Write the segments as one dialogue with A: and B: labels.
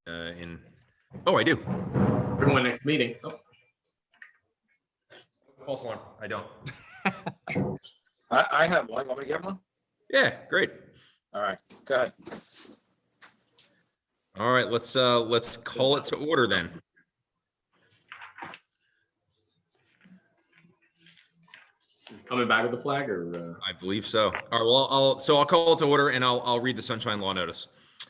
A: Oh, I do.
B: Everyone next meeting. Oh.
A: False alarm. I don't.
C: I have one. Want me to get one?
A: Yeah, great.
C: All right, go ahead.
A: All right, let's call it to order then.
B: Is it coming back with the flag or?
A: I believe so. All right, well, I'll call it to order and I'll read the sunshine law notice.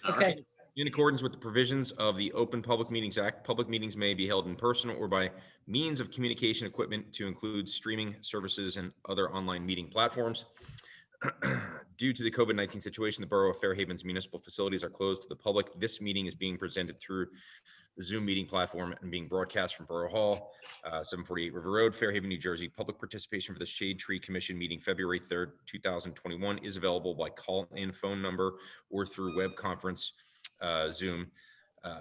D: Okay.
A: In accordance with the provisions of the Open Public Meetings Act, public meetings may be held in person or by means of communication equipment to include streaming services and other online meeting platforms. Due to the COVID-19 situation, the Borough of Fairhaven's municipal facilities are closed to the public. This meeting is being presented through the Zoom meeting platform and being broadcast from Borough Hall, 748 River Road, Fairhaven, New Jersey. Public participation for the Shade Tree Commission meeting February 3rd, 2021 is available by call-in phone number or through web conference Zoom.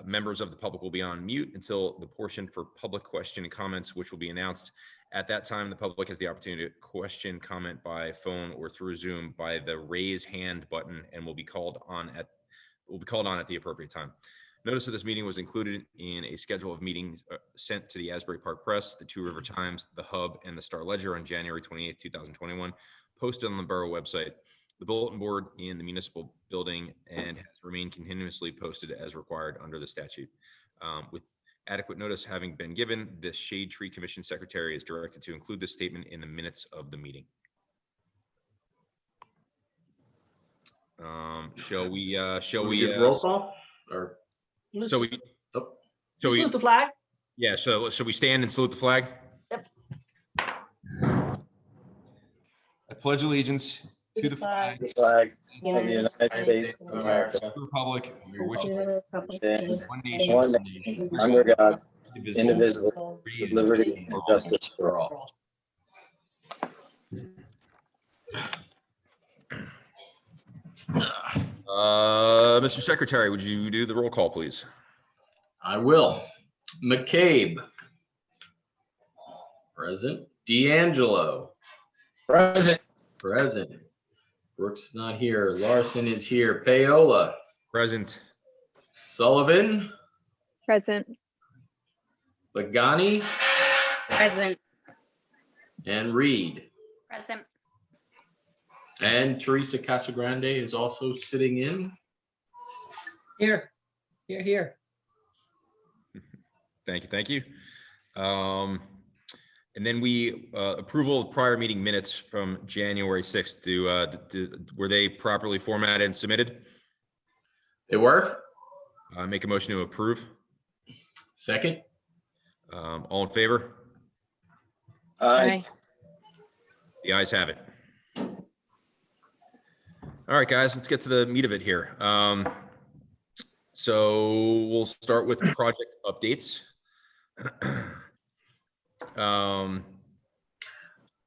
A: Members of the public will be on mute until the portion for public question and comments, which will be announced. At that time, the public has the opportunity to question, comment by phone or through Zoom by the raise hand button and will be called on at the appropriate time. Notice of this meeting was included in a schedule of meetings sent to the Asbury Park Press, the Two River Times, the Hub, and the Star Ledger on January 28th, 2021, posted on the Borough website, the bulletin board in the municipal building, and has remained continuously posted as required under the statute. With adequate notice having been given, the Shade Tree Commission Secretary is directed to include this statement in the minutes of the meeting. Shall we
B: give roll call or?
A: So we
D: Salute the flag.
A: Yeah, so we stand and salute the flag?
D: Yep.
A: I pledge allegiance to the flag
C: The flag of the
D: Yes.
C: United States of America,
A: of the republic for which it
C: stands
A: one
C: one nation, under God, indivisible, with liberty and justice for all.
A: Mr. Secretary, would you do the roll call, please?
B: I will. McCabe. Present. D'Angelo.
C: Present.
B: Present. Brooks not here. Larson is here. Paola.
A: Present.
B: Sullivan.
E: Present.
B: Bagani.
F: Present.
B: And Reed.
F: Present.
B: And Teresa Casagrande is also sitting in.
D: Here.
A: Thank you. And then we approval of prior meeting minutes from January 6th. Were they properly formatted and submitted?
B: They were.
A: Make a motion to approve.
B: Second.
A: All in favor?
C: Aye.
A: The ayes have it. All right, guys, let's get to the meat of it here. So we'll start with project updates.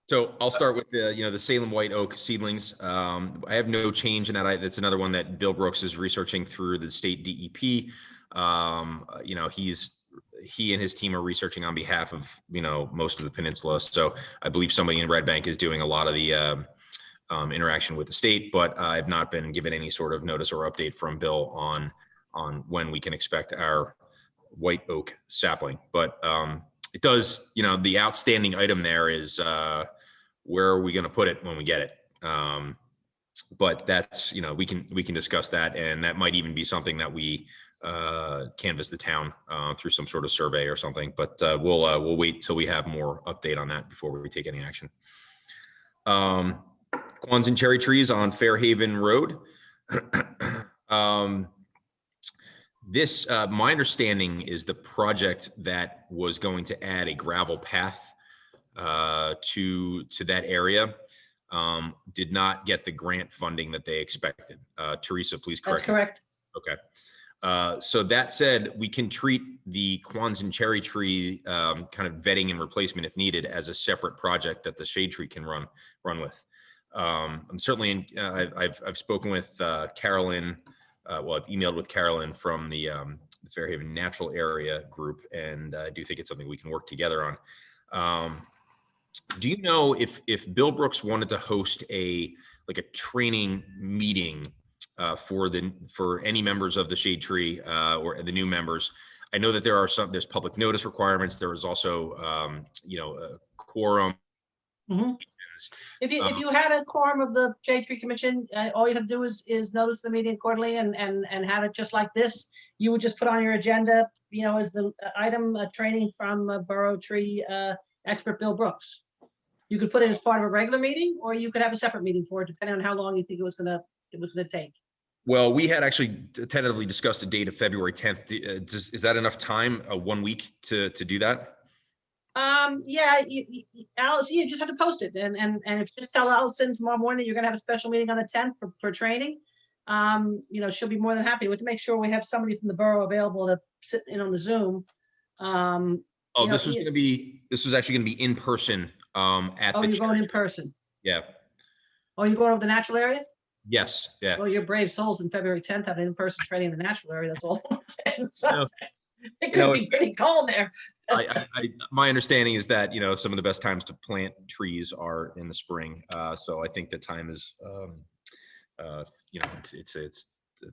A: So I'll start with the Salem white oak seedlings. I have no change in that. That's another one that Bill Brooks is researching through the state DEP. He and his team are researching on behalf of most of the peninsula. So I believe somebody in Red Bank is doing a lot of the interaction with the state, but I've not been given any sort of notice or update from Bill on when we can expect our white oak sapling. But it does, the outstanding item there is where are we going to put it when we get it? But that's, we can discuss that, and that might even be something that we canvass the town through some sort of survey or something. But we'll wait till we have more update on that before we take any action. Quans and cherry trees on Fairhaven Road. This, my understanding is the project that was going to add a gravel path to that area did not get the grant funding that they expected. Teresa, please correct.
D: That's correct.
A: Okay. So that said, we can treat the Quans and cherry tree kind of vetting and replacement if needed as a separate project that the shade tree can run with. I'm certainly I've spoken with Carolyn. Well, I've emailed with Carolyn from the Fairhaven Natural Area Group, and I do think it's something we can work together on. Do you know if Bill Brooks wanted to host a training meeting for any members of the Shade Tree or the new members. I know that there's public notice requirements. There is also, a quorum.
D: Mhm. If you had a quorum of the Shade Tree Commission, all you have to do is notice the meeting accordingly and have it just like this. You would just put on your agenda, as the item, training from Borough Tree expert Bill Brooks. You could put it as part of a regular meeting, or you could have a separate meeting for it, depending on how long you think it was gonna take.
A: Well, we had actually tentatively discussed a date of February 10th. Is that enough time, 1 week to do that?
D: Yeah, Alice, you just have to post it, and if you just tell Allison tomorrow morning you're gonna have a special meeting on the 10th for training, she'll be more than happy. We have to make sure we have somebody from the borough available to sit in on the Zoom.
A: This was actually gonna be in person, at the.
D: Oh, you're going in person?
A: Yeah.
D: Oh, you're going over the natural area?
A: Yes, yeah.
D: Well, you're brave souls in February 10th have an in-person training in the natural area, that's all I'm saying. So,
A: No.
D: it could be pretty cold there.
A: My understanding is that, some of the best times to plant trees are in the spring. So I think the time is, the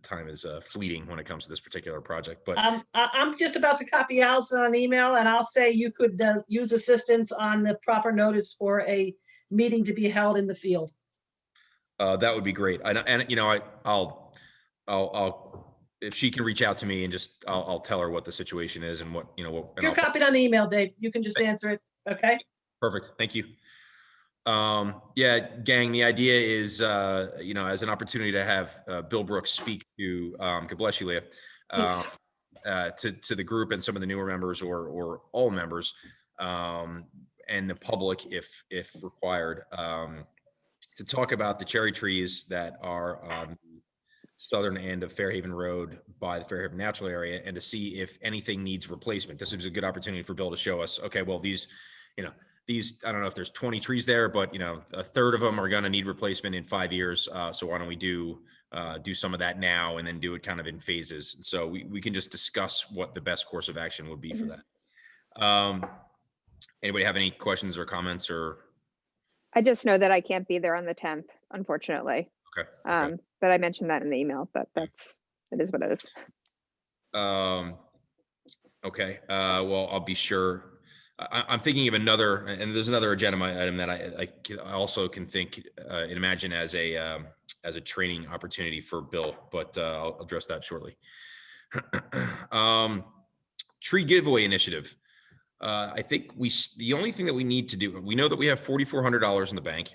A: time is fleeting when it comes to this particular project, but.
D: I'm just about to copy Allison on an email, and I'll say you could use assistance on the proper notice for a meeting to be held in the field.
A: That would be great. I'll if she can reach out to me and just, I'll tell her what the situation is and what.
D: You're copied on the email, Dave. You can just answer it. Okay.
A: Perfect. Thank you. Yeah, gang, the idea is, as an opportunity to have Bill Brooks speak to, God bless you, Leah, to the group and some of the newer members or all members, and the public if required, to talk about the cherry trees that are on the southern end of Fairhaven Road by the Fairhaven Natural Area, and to see if anything needs replacement. This is a good opportunity for Bill to show us, okay, well, these, I don't know if there's 20 trees there, but a third of them are going to need replacement in 5 years. So why don't we do some of that now and then do it kind of in phases. So we can just discuss what the best course of action would be for that. Anybody have any questions or comments or?
E: I just know that I can't be there on the 10th, unfortunately.
A: Okay.
E: But I mentioned that in the email, but it is what it is.
A: Okay. Well, I'll be sure. I'm thinking of another, and there's another agenda item that I also can think and imagine as a training opportunity for Bill, but I'll address that shortly. Tree giveaway initiative. I think the only thing that we need to do, we know that we have $4,400 in the bank.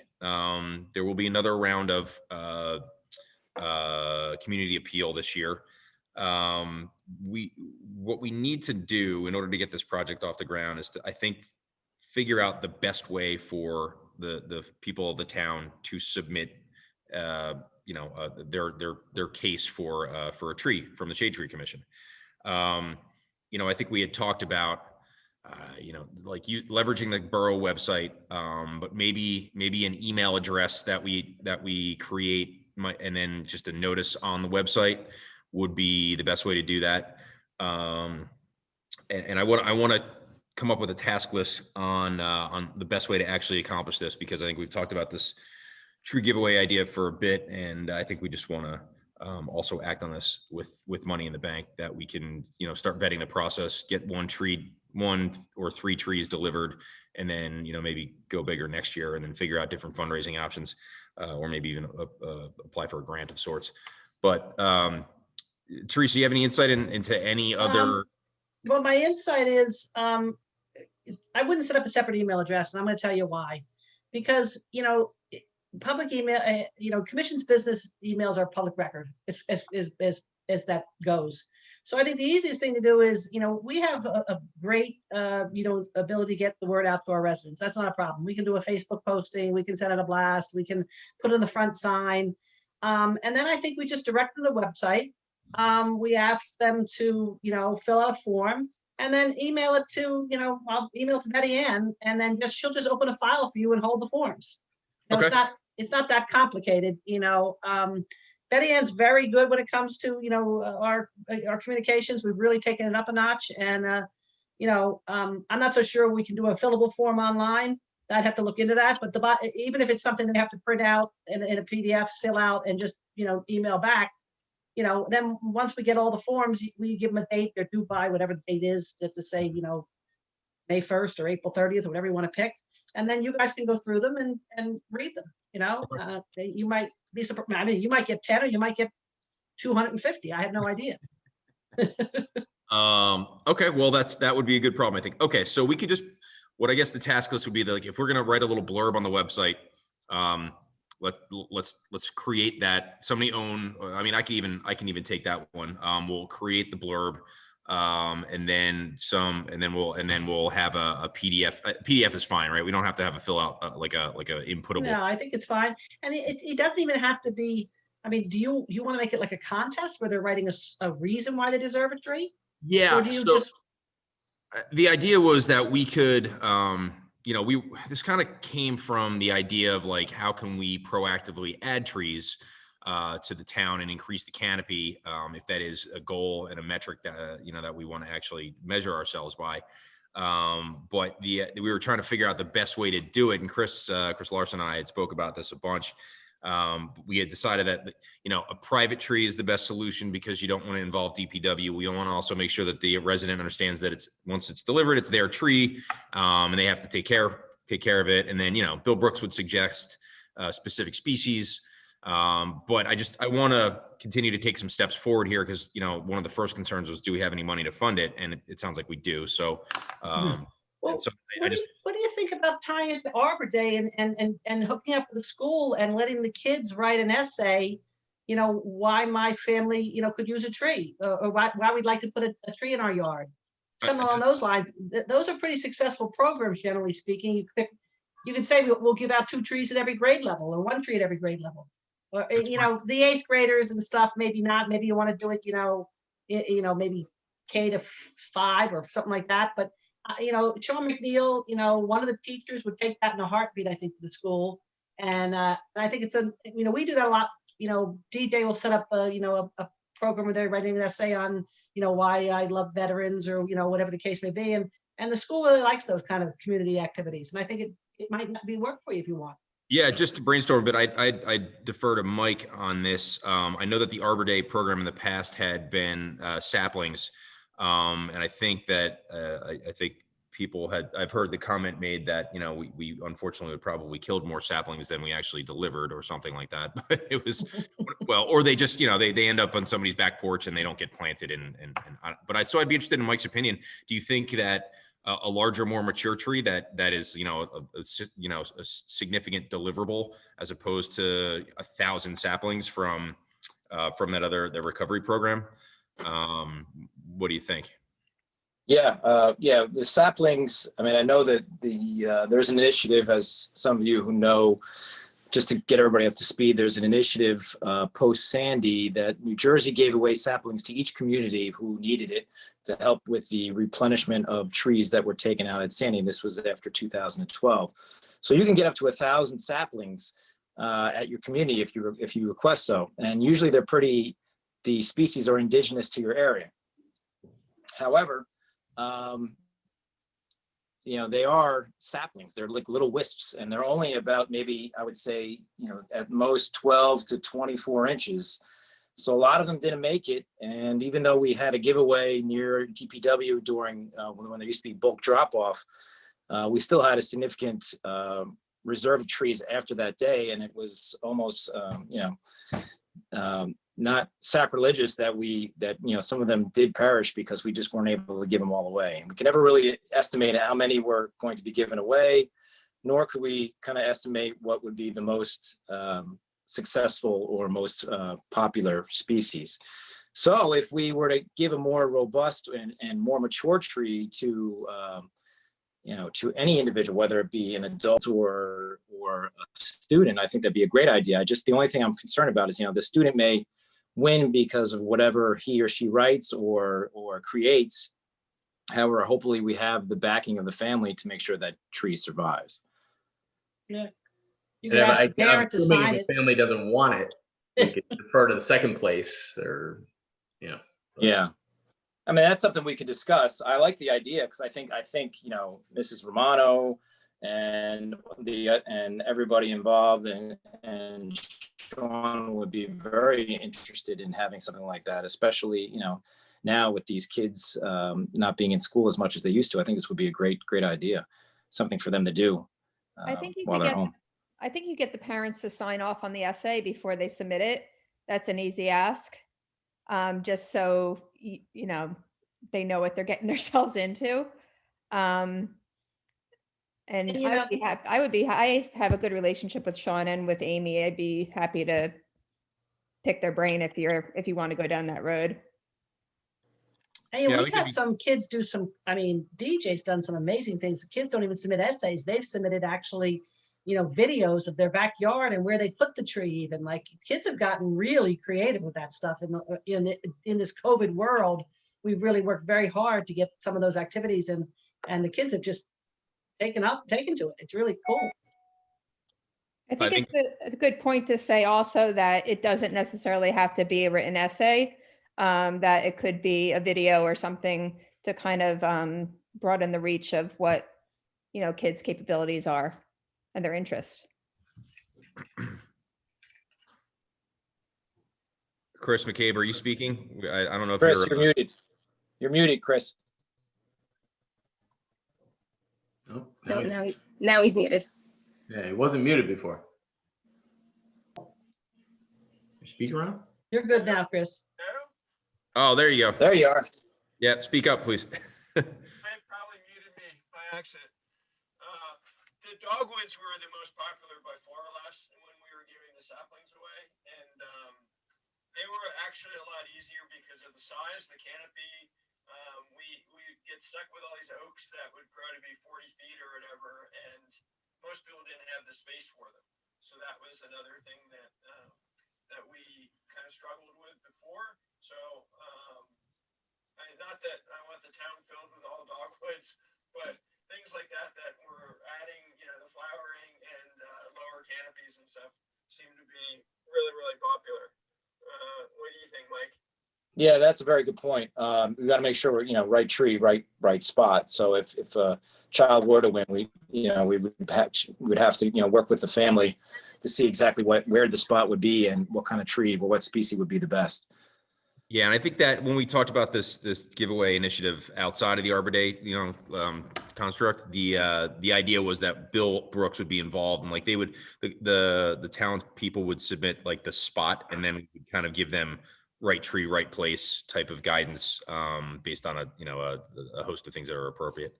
A: There will be another round of community appeal this year. What we need to do in order to get this project off the ground is to, I think, figure out the best way for the people of the town to submit, their case for a tree from the Shade Tree Commission. I think we had talked about, leveraging the borough website, but maybe an email address that we create, and then just a notice on the website would be the best way to do that. And I want to come up with a task list on the best way to actually accomplish this, because I think we've talked about this tree giveaway idea for a bit, and I think we just want to also act on this with money in the bank, that we can start vetting the process, get one or three trees delivered, and then maybe go bigger next year, and then figure out different fundraising options, or maybe even apply for a grant of sorts. But Teresa, you have any insight into any other?
D: Well, my insight is I wouldn't set up a separate email address, and I'm going to tell you why. Because public email, commission's business emails are public record as that goes. So I think the easiest thing to do is, we have a great, ability to get the word out to our residents. That's not a problem. We can do a Facebook posting, we can send out a blast, we can put in the front sign. And then I think we just direct to the website. We ask them to, fill out a form, and then email it to, I'll email it to Betty Ann, and then she'll just open a file for you and hold the forms.
A: Okay.
D: It's not that complicated, Betty Ann's very good when it comes to, our communications. We've really taken it up a notch, and I'm not so sure we can do a fillable form online. I'd have to look into that, but even if it's something they have to print out in a PDF, fill out, and just email back, then once we get all the forms, we give them a date, they're due by whatever the date is, just to say, May 1st or April 30th, or whatever you want to pick. And then you guys can go through them and read them, you might be surprised. I mean, you might get 10 or you might get 250. I have no idea.
A: Okay, well, that would be a good problem, I think. Okay, so we could just, what I guess the task list would be, like, if we're going to write a little blurb on the website, let's create that. Somebody I mean, I can even take that one. We'll create the blurb, and then we'll have a PDF. PDF is fine, right? We don't have to have a fill out like a inputable.
D: No, I think it's fine. And it doesn't even have to be, I mean, do you want to make it like a contest where they're writing a reason why they deserve a tree?
A: Yeah.
D: Or do you just,
A: the idea was that we could, this kind of came from the idea of, like, how can we proactively add trees to the town and increase the canopy, if that is a goal and a metric that that we want to actually measure ourselves by. But we were trying to figure out the best way to do it, and Chris Larson and I had spoke about this a bunch. We had decided that a private tree is the best solution because you don't want to involve DPW. We want to also make sure that the resident understands that once it's delivered, it's their tree, and they have to take care of it. And then Bill Brooks would suggest specific species. But I want to continue to take some steps forward here because one of the first concerns was, do we have any money to fund it? And it sounds like we do. So.
D: well,
A: so
D: what do you think about tying it to Arbor Day and hooking up with the school and letting the kids write an essay, why my family, could use a tree, or why we'd like to put a tree in our yard, something along those lines. Those are pretty successful programs, generally speaking. You could say we'll give out 2 trees at every grade level, or 1 tree at every grade level, or the 8th graders and stuff. Maybe not. Maybe you want to do it, maybe K to 5 or something like that. But Sean McNeil, one of the teachers would take that in a heartbeat, I think, to the school. And I think it's we do that a lot. DJ will set up a program where they're writing an essay on, why I love veterans, or, whatever the case may be. And the school really likes those kind of community activities. And I think it might not be work for you if you want.
A: Yeah, just to brainstorm, but I defer to Mike on this. I know that the Arbor Day program in the past had been saplings. And I think that I think I've heard the comment made that we unfortunately would probably killed more saplings than we actually delivered, or something like that. But it was or they just they end up on somebody's back porch and they don't get planted. So I'd be interested in Mike's opinion. Do you think that a larger, more mature tree that is a significant deliverable, as opposed to 1,000 saplings from the recovery program? What do you think?
C: Yeah, the saplings, I mean, I know that there's an initiative, as some of you who know, just to get everybody up to speed, there's an initiative post-Sandy that New Jersey gave away saplings to each community who needed it to help with the replenishment of trees that were taken out at Sandy. And this was after 2012. So you can get up to 1,000 saplings at your community if you request so. And usually the species are indigenous to your area. However, they are saplings. They're like little wisps, and they're only about, maybe I would say, at most 12 to 24 inches. So a lot of them didn't make it. And even though we had a giveaway near DPW during when there used to be bulk drop off, we still had a significant reserve of trees after that day. And it was almost, not sacrilegious that some of them did perish because we just weren't able to give them all away. And we can never really estimate how many were going to be given away, nor could we kind of estimate what would be the most successful or most popular species. So if we were to give a more robust and more mature tree to any individual, whether it be an adult or a student, I think that'd be a great idea. The only thing I'm concerned about is, the student may win because of whatever he or she writes or creates. However, hopefully we have the backing of the family to make sure that tree survives.
D: Yeah. You can ask the parent to sign it.
B: If the family doesn't want it, you could defer to the second place, or
C: Yeah. I mean, that's something we could discuss. I like the idea because I think Mrs. Romano and everybody involved and Sean would be very interested in having something like that, especially, now with these kids not being in school as much as they used to. I think this would be a great idea, something for them to do
F: I think you
C: while
F: could
C: they're
F: get,
C: home.
F: I think you get the parents to sign off on the essay before they submit it. That's an easy ask. Just so, they know what they're getting themselves into. And
D: And,
F: I would be happy, I have a good relationship with Sean and with Amy. I'd be happy to pick their brain if you want to go down that road.
D: And
A: Yeah, we
D: we've
A: could
D: had
A: be-
D: some kids do some, DJ's done some amazing things. The kids don't even submit essays. They've submitted actually, videos of their backyard and where they put the tree even. Like kids have gotten really creative with that stuff. In this COVID world, we've really worked very hard to get some of those activities and the kids have just taken to it. It's really cool.
F: I think it's a good point to say also that it doesn't necessarily have to be a written essay, that it could be a video or something to kind of broaden the reach of what, kids' capabilities are and their interests.
A: Chris McCabe, are you speaking? I don't know if
C: Chris, you're muted. You're muted, Chris.
B: Oh,
G: So now he's muted.
B: yeah, he wasn't muted before. Your speaker on?
D: You're good now, Chris.
A: Oh, there you go.
C: There you are.
A: Yeah, speak up, please.
H: I probably muted me by accident. The dogwoods were the most popular by far last when we were giving the saplings away, and they were actually a lot easier because of the size, the canopy. We get stuck with all these oaks that would grow to be 40 feet or whatever, and most people didn't have the space for them. So that was another thing that we kind of struggled with before. So not that I want the town filled with all dogwoods, but things like that we're adding, the flowering and lower canopies and stuff seem to be really, really popular. What do you think, Mike?
C: Yeah, that's a very good point. We got to make sure we're, right tree, right spot. So if a child were to win, we would have to, work with the family to see exactly where the spot would be and what kind of tree or what species would be the best.
A: Yeah, and I think that when we talked about this giveaway initiative outside of the Arbor Day, construct, the idea was that Bill Brooks would be involved, and like they would, the town people would submit like the spot, and then we would kind of give them right tree, right place type of guidance based on a host of things that are appropriate.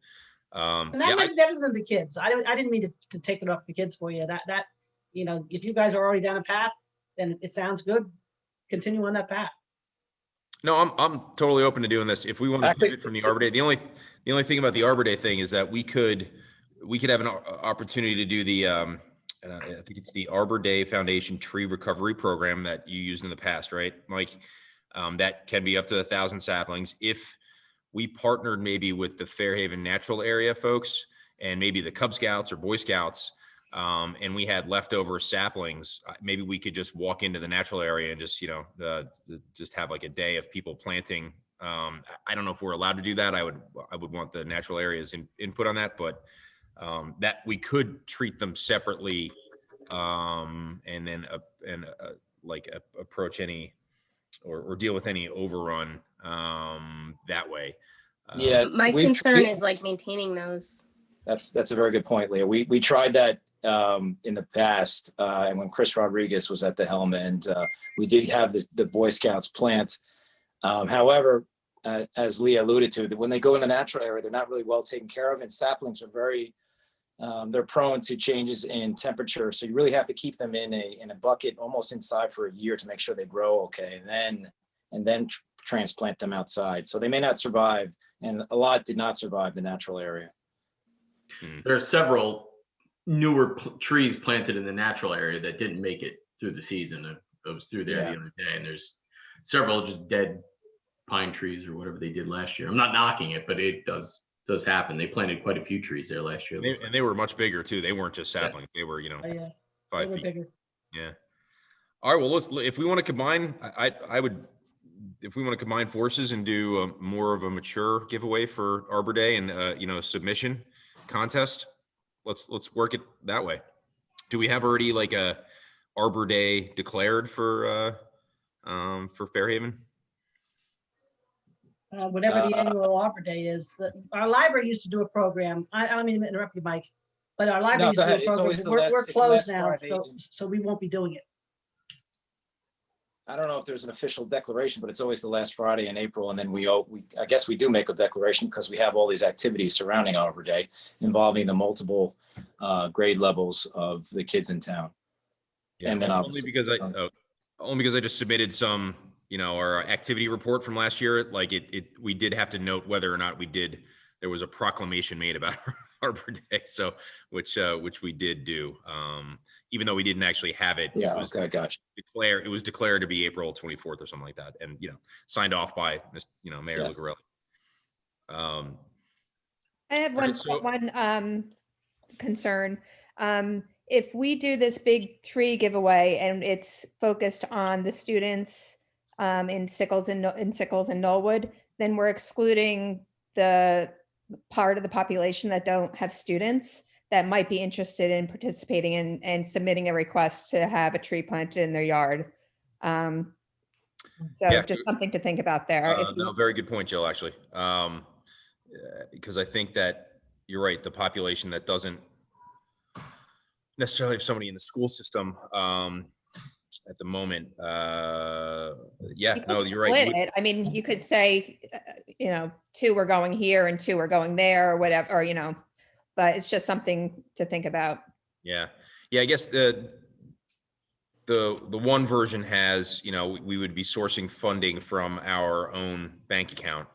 D: And that might be better than the kids. I didn't mean to take it off the kids for you. That if you guys are already down a path, then it sounds good. Continue on that path.
A: No, I'm totally open to doing this. If we want to pivot from the Arbor Day, the only thing about the Arbor Day thing is that we could have an opportunity to do the I think it's the Arbor Day Foundation Tree Recovery Program that you used in the past, right, Mike? That can be up to 1,000 saplings. If we partnered maybe with the Fairhaven natural area folks and maybe the Cub Scouts or Boy Scouts, and we had leftover saplings, maybe we could just walk into the natural area and just, just have like a day of people planting. I don't know if we're allowed to do that. I would want the natural areas input on that, but that we could treat them separately, and then approach any or deal with any overrun that way.
C: Yeah,
G: My concern is like maintaining those.
C: That's a very good point, Leah. We tried that in the past, and when Chris Rodriguez was at the helm, and we did have the Boy Scouts plant. However, as Leah alluded to, that when they go in the natural area, they're not really well taken care of, and saplings are very they're prone to changes in temperature. So you really have to keep them in a bucket almost inside for a year to make sure they grow okay, and then transplant them outside. So they may not survive, and a lot did not survive the natural area.
B: There are several newer trees planted in the natural area that didn't make it through the season. I was through there the other day, and there's several just dead pine trees or whatever they did last year. I'm not knocking it, but it does happen. They planted quite a few trees there last year.
A: And they were much bigger too. They weren't just saplings. They were, 5 feet.
D: Bigger.
A: Yeah. All right. Well, if we want to combine, if we want to combine forces and do more of a mature giveaway for Arbor Day and a submission contest, let's work it that way. Do we have already like a Arbor Day declared for Fairhaven?
D: Whatever the annual Arbor Day is. Our library used to do a program. I don't mean to interrupt you, Mike, but our library
C: No,
D: used
C: go
D: to do a
C: ahead. It's
D: program.
C: always the
D: We're
C: last-
D: we're
C: it's the
D: closed
C: last
D: now,
C: Friday
D: so we won't be doing it.
C: I don't know if there's an official declaration, but it's always the last Friday in April. And then I guess we do make a declaration because we have all these activities surrounding Arbor Day involving the multiple grade levels of the kids in town.
A: Yeah,
C: And then
A: only
C: obviously-
A: because I just submitted some, our activity report from last year. Like we did have to note whether or not there was a proclamation made about Arbor Day. So, which we did do, even though we didn't actually have it.
C: Yeah,
A: It was
C: okay, gotcha.
A: It was declared to be April 24th or something like that. And, signed off by, Mayor
C: Yeah.
A: Lucarelli.
F: I have
A: All
F: one,
A: right, so-
F: one concern. If we do this big tree giveaway and it's focused on the students in Sickles and Knollwood, then we're excluding the part of the population that don't have students that might be interested in participating in and submitting a request to have a tree planted in their yard. So
A: Yeah.
F: just something to think about there.
A: No, very good point, Jill, actually. Because I think that you're right, the population that doesn't necessarily have somebody in the school system at the moment. Yeah,
F: You
A: no,
F: could
A: you're right.
F: split it. I mean, you could say, 2 are going here and 2 are going there or whatever, or, but it's just something to think about.
A: Yeah. I guess the one version has, we would be sourcing funding from our own bank account.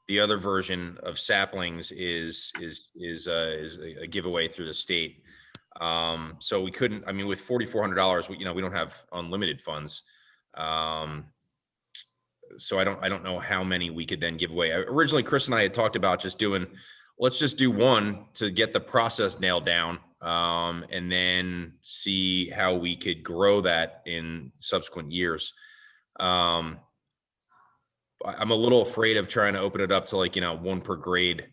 A: The other version of saplings is a giveaway through the state. So we couldn't, with $4,400, we don't have unlimited funds. So I don't know how many we could then give away. Originally, Chris and I had talked about let's just do one to get the process nailed down, and then see how we could grow that in subsequent years. I'm a little afraid of trying to open it up to one per grade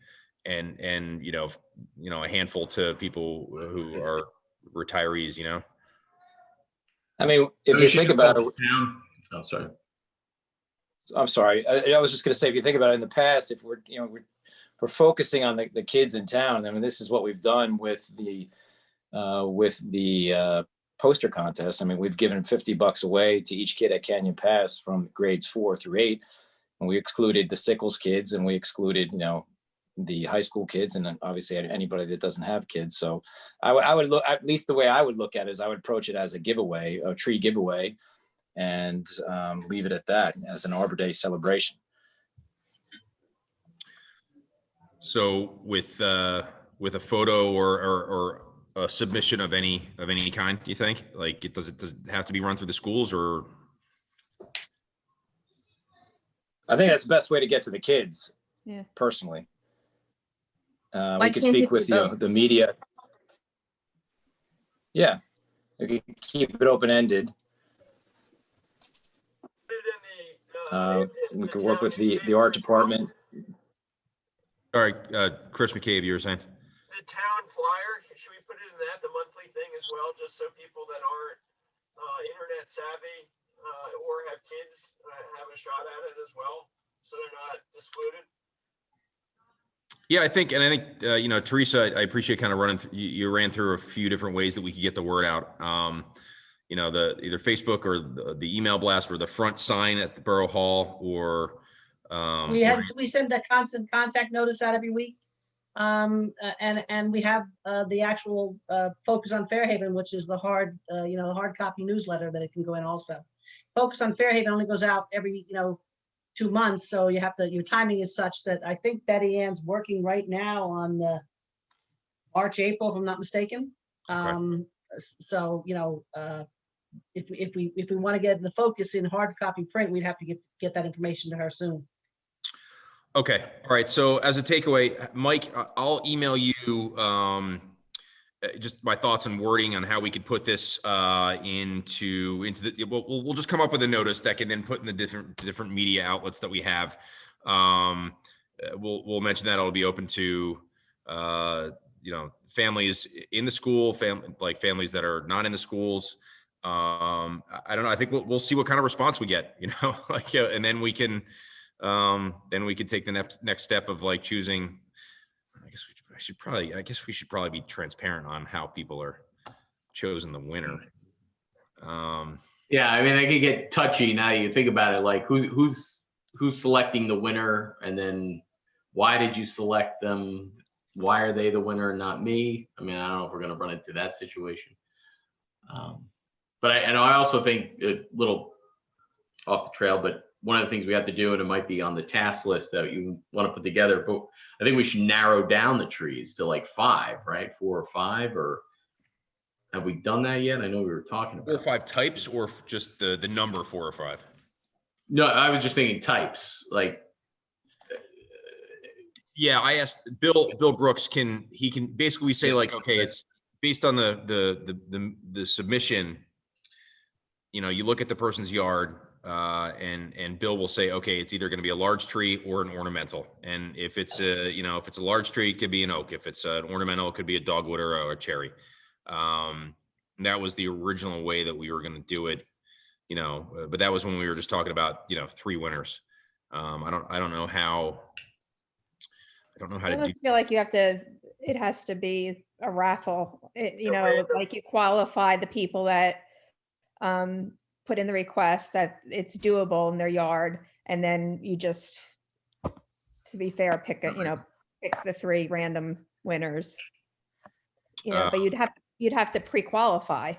A: and a handful to people who are retirees,
C: I mean, if
B: We
C: you
B: should
C: think about it,
B: consult the town. Oh, sorry.
C: I'm sorry. I was just going to say, if you think about it in the past, if we're focusing on the kids in town, I mean, this is what we've done with the poster contest. I mean, we've given $50 away to each kid at Canyon Pass from grades 4 through 8. And we excluded the Sickles kids and we excluded, the high school kids and then obviously anybody that doesn't have kids. So I would look, at least the way I would look at it is I would approach it as a giveaway, a tree giveaway, and leave it at that as an Arbor Day celebration.
A: So with a photo or a submission of any kind, do you think? Does it have to be run through the schools or?
C: I think that's the best way to get to the kids.
F: Yeah.
C: Personally.
G: Why
C: We could
G: can't
C: speak
G: it
C: with
G: be both?
C: the media. Yeah, we could keep it open-ended. We could work with the art department.
A: Sorry, Chris McCabe, you were saying?
H: The town flyer, should we put it in the monthly thing as well, just so people that aren't internet savvy or have kids have a shot at it as well, so they're not excluded?
A: Yeah, I think, Teresa, I appreciate kind of you ran through a few different ways that we could get the word out. The either Facebook or the email blast or the front sign at the Borough Hall or.
D: We send that constant contact notice out every week. And we have the actual Focus on Fairhaven, which is the hard copy newsletter that it can go in also. Focus on Fairhaven only goes out every, 2 months. So your timing is such that I think Betty Ann's working right now on the March, April, if I'm not mistaken.
A: Okay.
D: So, if we want to get the Focus in hard copy print, we'd have to get that information to her soon.
A: Okay. All right. So as a takeaway, Mike, I'll email you just my thoughts and wording on how we could put this into the. We'll just come up with a notice that can then put in the different media outlets that we have. We'll mention that it'll be open to families in the school, families that are not in the schools. I don't know. I think we'll see what kind of response we get, you know, like, and then we can take the next step of like choosing. I guess we should probably be transparent on how people are chosen the winner.
B: Yeah, I mean, they could get touchy now. You think about it, like who's selecting the winner, and then why did you select them? Why are they the winner and not me? I mean, I don't know if we're going to run into that situation. But I also think a little off the trail, but one of the things we have to do, and it might be on the task list that you want to put together, but I think we should narrow down the trees to like 5, right? 4 or 5, or have we done that yet? I know we were talking about
A: 4 or 5 types, or just the number 4 or 5.
B: No, I was just thinking types, like.
A: Yeah, I asked Bill Brooks, can basically say like, okay, it's based on the submission. You know, you look at the person's yard, and Bill will say, okay, it's either going to be a large tree or an ornamental. And if it's if it's a large tree, it could be an oak. If it's an ornamental, it could be a dogwood or a cherry. That was the original way that we were going to do it, you know, but that was when we were just talking about, you know, 3 winners. I don't know how to do.
F: I almost feel like it has to be a raffle, you know, like you qualify the people that put in the request that it's doable in their yard. And then you just, to be fair, pick the 3 random winners, you know, but you'd have to pre-qualify.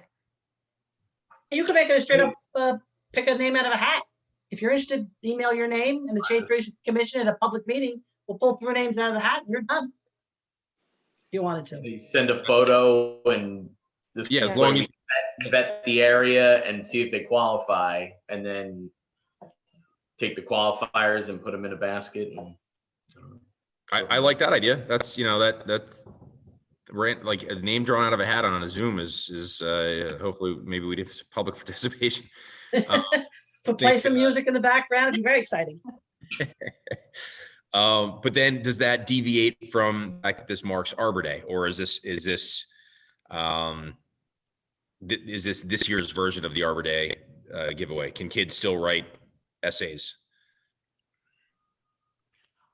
D: You could make it a straight up pick a name out of a hat. If you're interested, email your name, and the Shade Tree Commission at a public meeting will pull 3 names out of the hat, and you're done. If you wanted to.
B: They send a photo, and this
A: Yeah, as long as
B: vet the area and see if they qualify, and then take the qualifiers and put them in a basket. And
A: I like that idea. That's, you know, that's like a name drawn out of a hat on a Zoom is hopefully maybe we'd have public participation.
D: Play some music in the background. It'd be very exciting.
A: But then does that deviate from the fact that this marks Arbor Day, or is this this year's version of the Arbor Day giveaway? Can kids still write essays?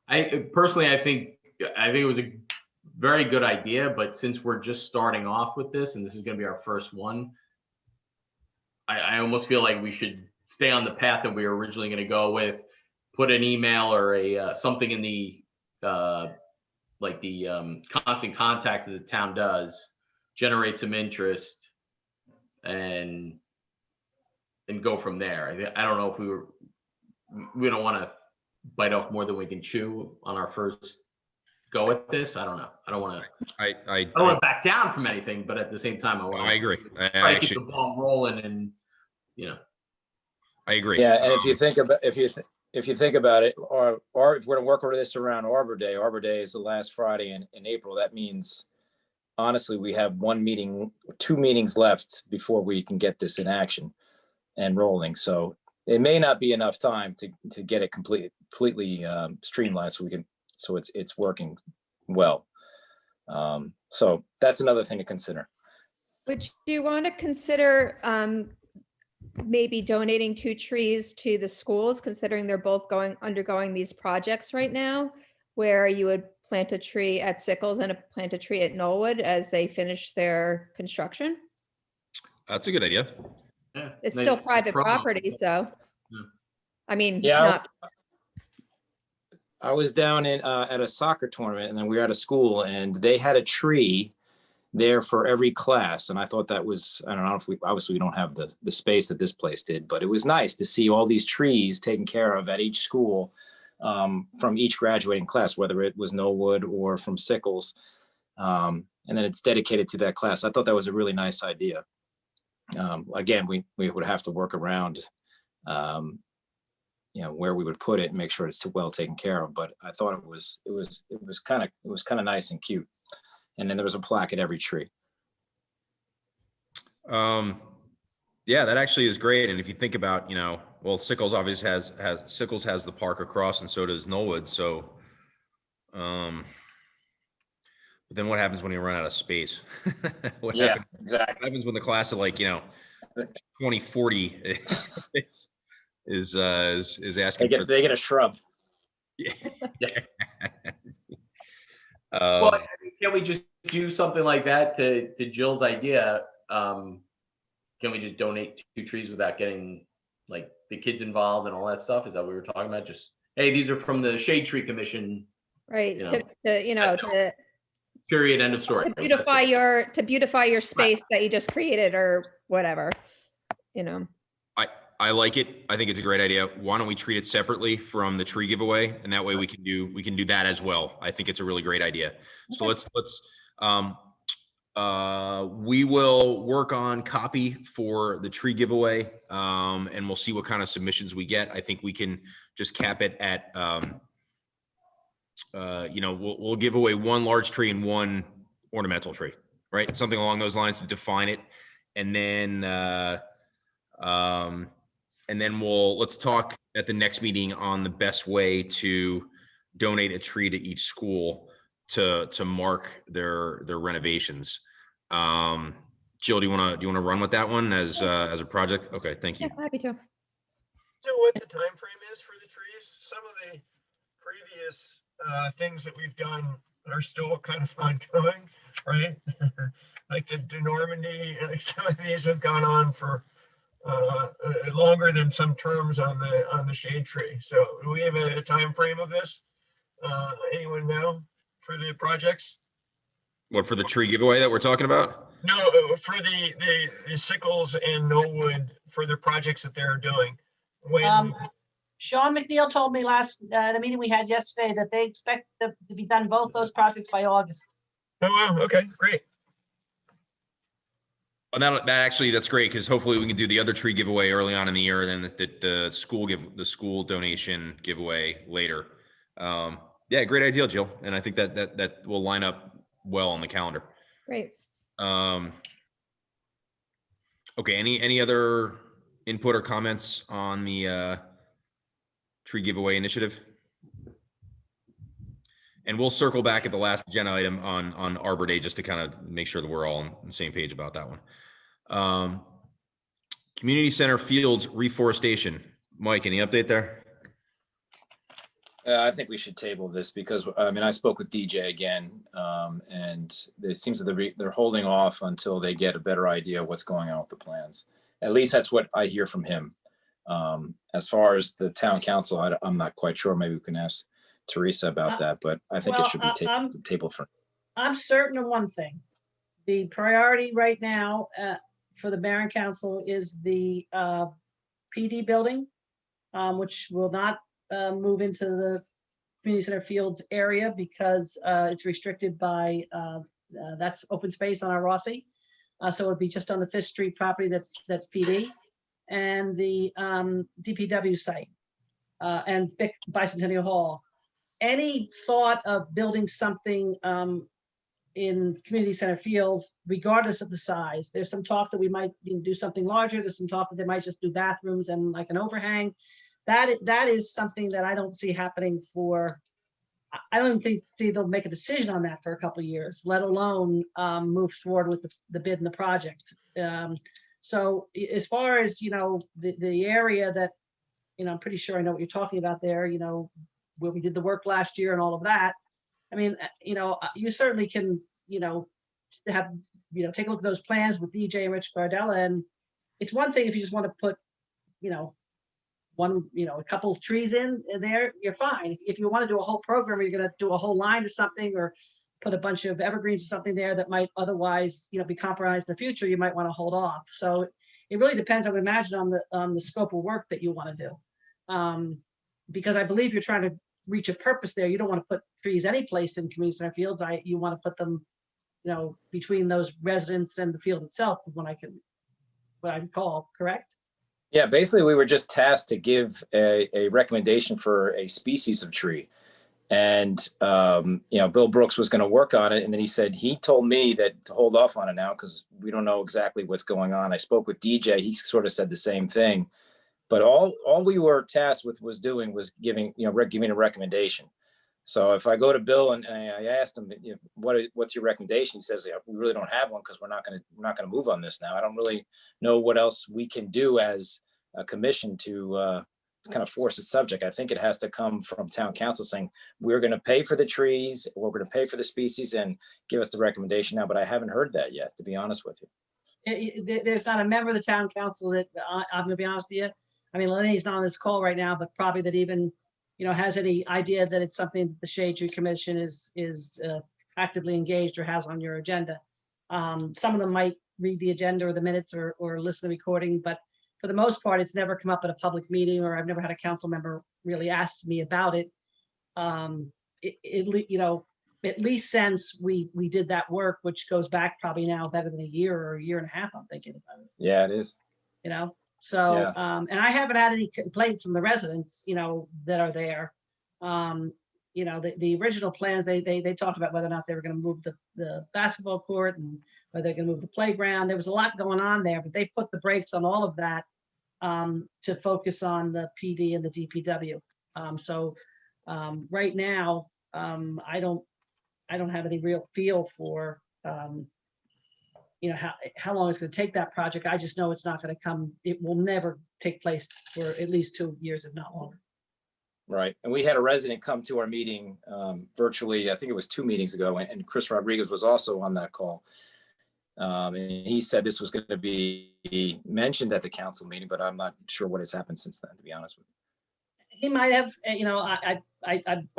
B: I think it was a very good idea, but since we're just starting off with this, and this is going to be our first one, I almost feel like we should stay on the path that we were originally going to go with. Put an email or a something in the constant contact that the town does, generate some interest, and go from there. I don't know if we don't want to bite off more than we can chew on our first go at this. I don't know. I don't want to. I don't want to back down from anything, but at the same time,
A: I agree. I
B: actually keep the ball rolling, and you know.
A: I agree.
C: Yeah, and if you think about it, or if we're going to work over this around Arbor Day is the last Friday in April. That means, honestly, we have 2 meetings left before we can get this in action and rolling. So it may not be enough time to get it completely streamlined so it's working well. So that's another thing to consider.
F: Would you want to consider maybe donating 2 trees to the schools, considering they're both undergoing these projects right now, where you would plant a tree at Sickles and plant a tree at Knollwood as they finish their construction?
A: That's a good idea.
B: Yeah,
F: It's still private property, so.
B: Yeah.
F: I mean,
C: Yeah. I was down at a soccer tournament, and then we were at a school, and they had a tree there for every class. And I thought that was, I don't know if obviously we don't have the space that this place did, but it was nice to see all these trees taken care of at each school from each graduating class, whether it was Knollwood or from Sickles. And then it's dedicated to that class. I thought that was a really nice idea. Again, we would have to work around, where we would put it and make sure it's well taken care of. But I thought it was kind of nice and cute. And then there was a plaque at every tree.
A: Yeah, that actually is great. And if you think about, Sickles obviously Sickles has the park across, and so does Knollwood. So, but then what happens when you run out of space?
C: Exactly.
A: What happens when the class of 2040 is
C: They
A: asking for.
C: get a shrub.
B: Well,
A: Um,
B: I mean, can we just do something like that to Jill's idea? Can we just donate 2 trees without getting like the kids involved and all that stuff? Is that what we were talking about? Just, hey, these are from the Shade Tree Commission,
F: Right,
B: You know,
F: to
B: period, end of story.
F: beautify your space that you just created or whatever, you know.
A: I like it. I think it's a great idea. Why don't we treat it separately from the tree giveaway, and that way we can do that as well. I think it's a really great idea. So we will work on copy for the tree giveaway, and we'll see what kind of submissions we get. I think we can just cap it at, we'll give away 1 large tree and 1 ornamental tree, right? Something along those lines to define it. And then let's talk at the next meeting on the best way to donate a tree to each school to mark their renovations. Jill, do you want to run with that one as a project? Okay, thank you.
F: Yeah, happy to.
H: Know what the time frame is for the trees? Some of the previous things that we've done are still kind of ongoing, right? Like the Normandy, like some of these have gone on for longer than some terms on the shade tree. So do we have a time frame of this? Anyone know for the projects?
A: What, for the tree giveaway that we're talking about?
H: No, for the sickles and Knollwood, for the projects that they're doing. When
D: Sean McNeil told me the meeting we had yesterday, that they expect to be done both those projects by August.
H: oh wow, okay, great.
A: Oh, that's great, because hopefully we can do the other tree giveaway early on in the year, and then the school donation giveaway later. Yeah, great idea, Jill, and I think that will line up well on the calendar.
F: Great.
A: Okay, any other input or comments on the tree giveaway initiative? And we'll circle back at the last agenda item on Arbor Day, just to kind of make sure that we're all on the same page about that one. Community center fields reforestation. Mike, any update there?
C: I think we should table this because, I mean, I spoke with DJ again, and it seems that they're holding off until they get a better idea of what's going on with the plans. At least that's what I hear from him. As far as the town council, I'm not quite sure. Maybe we can ask Teresa about that, but I think it should be tabled for.
D: I'm certain of one thing. The priority right now for the Barron Council is the PD building, which will not move into the community center fields area because it's restricted by that's open space on our Rossi. So it'd be just on the 5th Street property that's PD, and the DPW site and Bicentennial Hall. Any thought of building something in community center fields, regardless of the size? There's some talk that we might do something larger. There's some talk that they might just do bathrooms and like an overhang. That is something that I don't see happening for. I don't think they'll make a decision on that for a couple of years, let alone move forward with the bid and the project. So as far as the area that I'm pretty sure I know what you're talking about there. Where we did the work last year and all of that. I mean, you certainly can have take a look at those plans with DJ and Rich Gardella, and it's one thing if you just want to put a couple of trees in there, you're fine. If you want to do a whole program, or you're going to do a whole line or something, or put a bunch of evergreens or something there that might otherwise, be compromised in the future, you might want to hold off. So it really depends, I would imagine, on the scope of work that you want to do. Because I believe you're trying to reach a purpose there. You don't want to put trees any place in community center fields. You want to put them, between those residents and the field itself, what I recall, correct?
C: Yeah, basically we were just tasked to give a recommendation for a species of tree. And, Bill Brooks was going to work on it. And then he told me that to hold off on it now, because we don't know exactly what's going on. I spoke with DJ. He sort of said the same thing. But all we were tasked with was giving a recommendation. So if I go to Bill and I asked him, you know, what's your recommendation? He says, yeah, we really don't have one because we're not going to move on this now. I don't really know what else we can do as a commission to kind of force the subject. I think it has to come from town council saying, we're going to pay for the trees, or we're going to pay for the species and give us the recommendation now. But I haven't heard that yet, to be honest with you.
D: There's not a member of the town council that, I'm gonna be honest with you. I mean, Lenny's not on this call right now, but probably that even, you know, has any idea that it's something that the Shade Tree Commission is actively engaged or has on your agenda. Some of them might read the agenda or the minutes or listen to the recording, but for the most part, it's never come up at a public meeting, or I've never had a council member really ask me about it. You know, at least since we did that work, which goes back probably now better than a year or a year and a half, I'm thinking about it.
C: Yeah, it is.
D: You know, so,
C: Yeah.
D: and I haven't had any complaints from the residents, you know, that are there. You know, the original plans, they talked about whether or not they were gonna move the basketball court and whether they're gonna move the playground. There was a lot going on there, but they put the brakes on all of that to focus on the PD and the DPW. So right now, I don't have any real feel for, you know, how long it's going to take that project. I just know it's not going to come. It will never take place for at least 2 years, if not longer.
C: Right. And we had a resident come to our meeting virtually, I think it was 2 meetings ago, and Chris Rodriguez was also on that call. And he said this was going to be mentioned at the council meeting, but I'm not sure what has happened since then, to be honest with you.
D: He might have, you know, I'm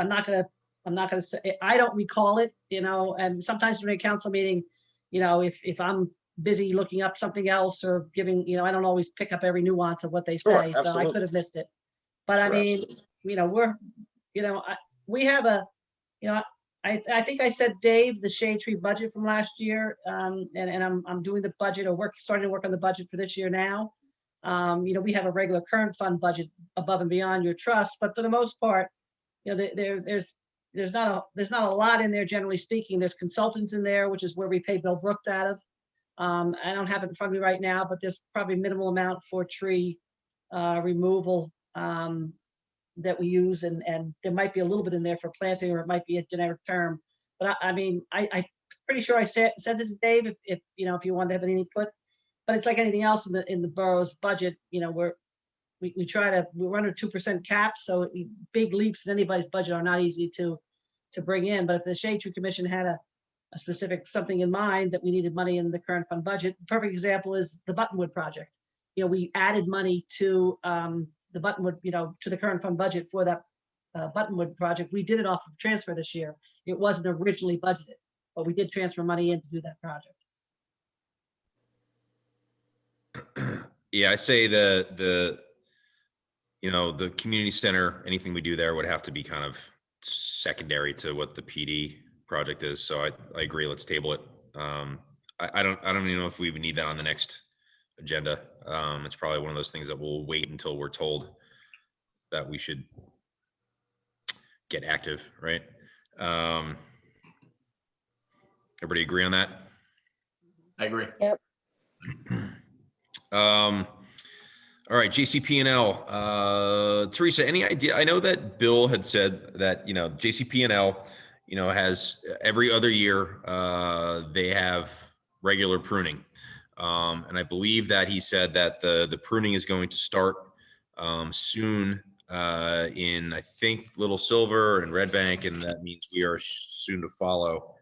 D: not gonna say, I don't recall it, you know, and sometimes during a council meeting, you know, if I'm busy looking up something else or giving, you know, I don't always pick up every nuance of what they
C: Sure,
D: say, so I
C: absolutely.
D: could have missed it. But I
C: Sure,
D: mean,
C: absolutely.
D: you know, we have a, you know, I think I said Dave, the Shade Tree budget from last year, and I'm doing the budget or starting to work on the budget for this year now. You know, we have a regular current fund budget above and beyond your trust, but for the most part, you know, there's not a lot in there, generally speaking. There's consultants in there, which is where we pay Bill Brooks out of. I don't have it in front of me right now, but there's probably minimal amount for tree removal that we use, and there might be a little bit in there for planting, or it might be a generic term. But I mean, I'm pretty sure I sent it to Dave if you know, if you want to have any input. But it's like anything else in the borough's budget. You know, we're under 2% cap, so big leaps in anybody's budget are not easy to bring in. But if the Shade Tree Commission had a specific something in mind that we needed money in the current fund budget, the perfect example is the Buttonwood project. You know, we added money to the Buttonwood, you know, to the current fund budget for that Buttonwood project. We did it off of transfer this year. It wasn't originally budgeted, but we did transfer money in to do that project.
A: Yeah, I say the you know, the community center, anything we do there would have to be kind of secondary to what the PD project is. So I agree. Let's table it. I don't even know if we would need that on the next agenda. It's probably one of those things that we'll wait until we're told that we should get active, right? Everybody agree on that?
B: I agree.
G: Yep.
A: All right, JCP&L. Teresa, any idea? I know that Bill had said that, you know, JCP&L, you know, has every other year they have regular pruning. And I believe that he said that the pruning is going to start soon in, I think, Little Silver and Red Bank, and that means we are soon to follow.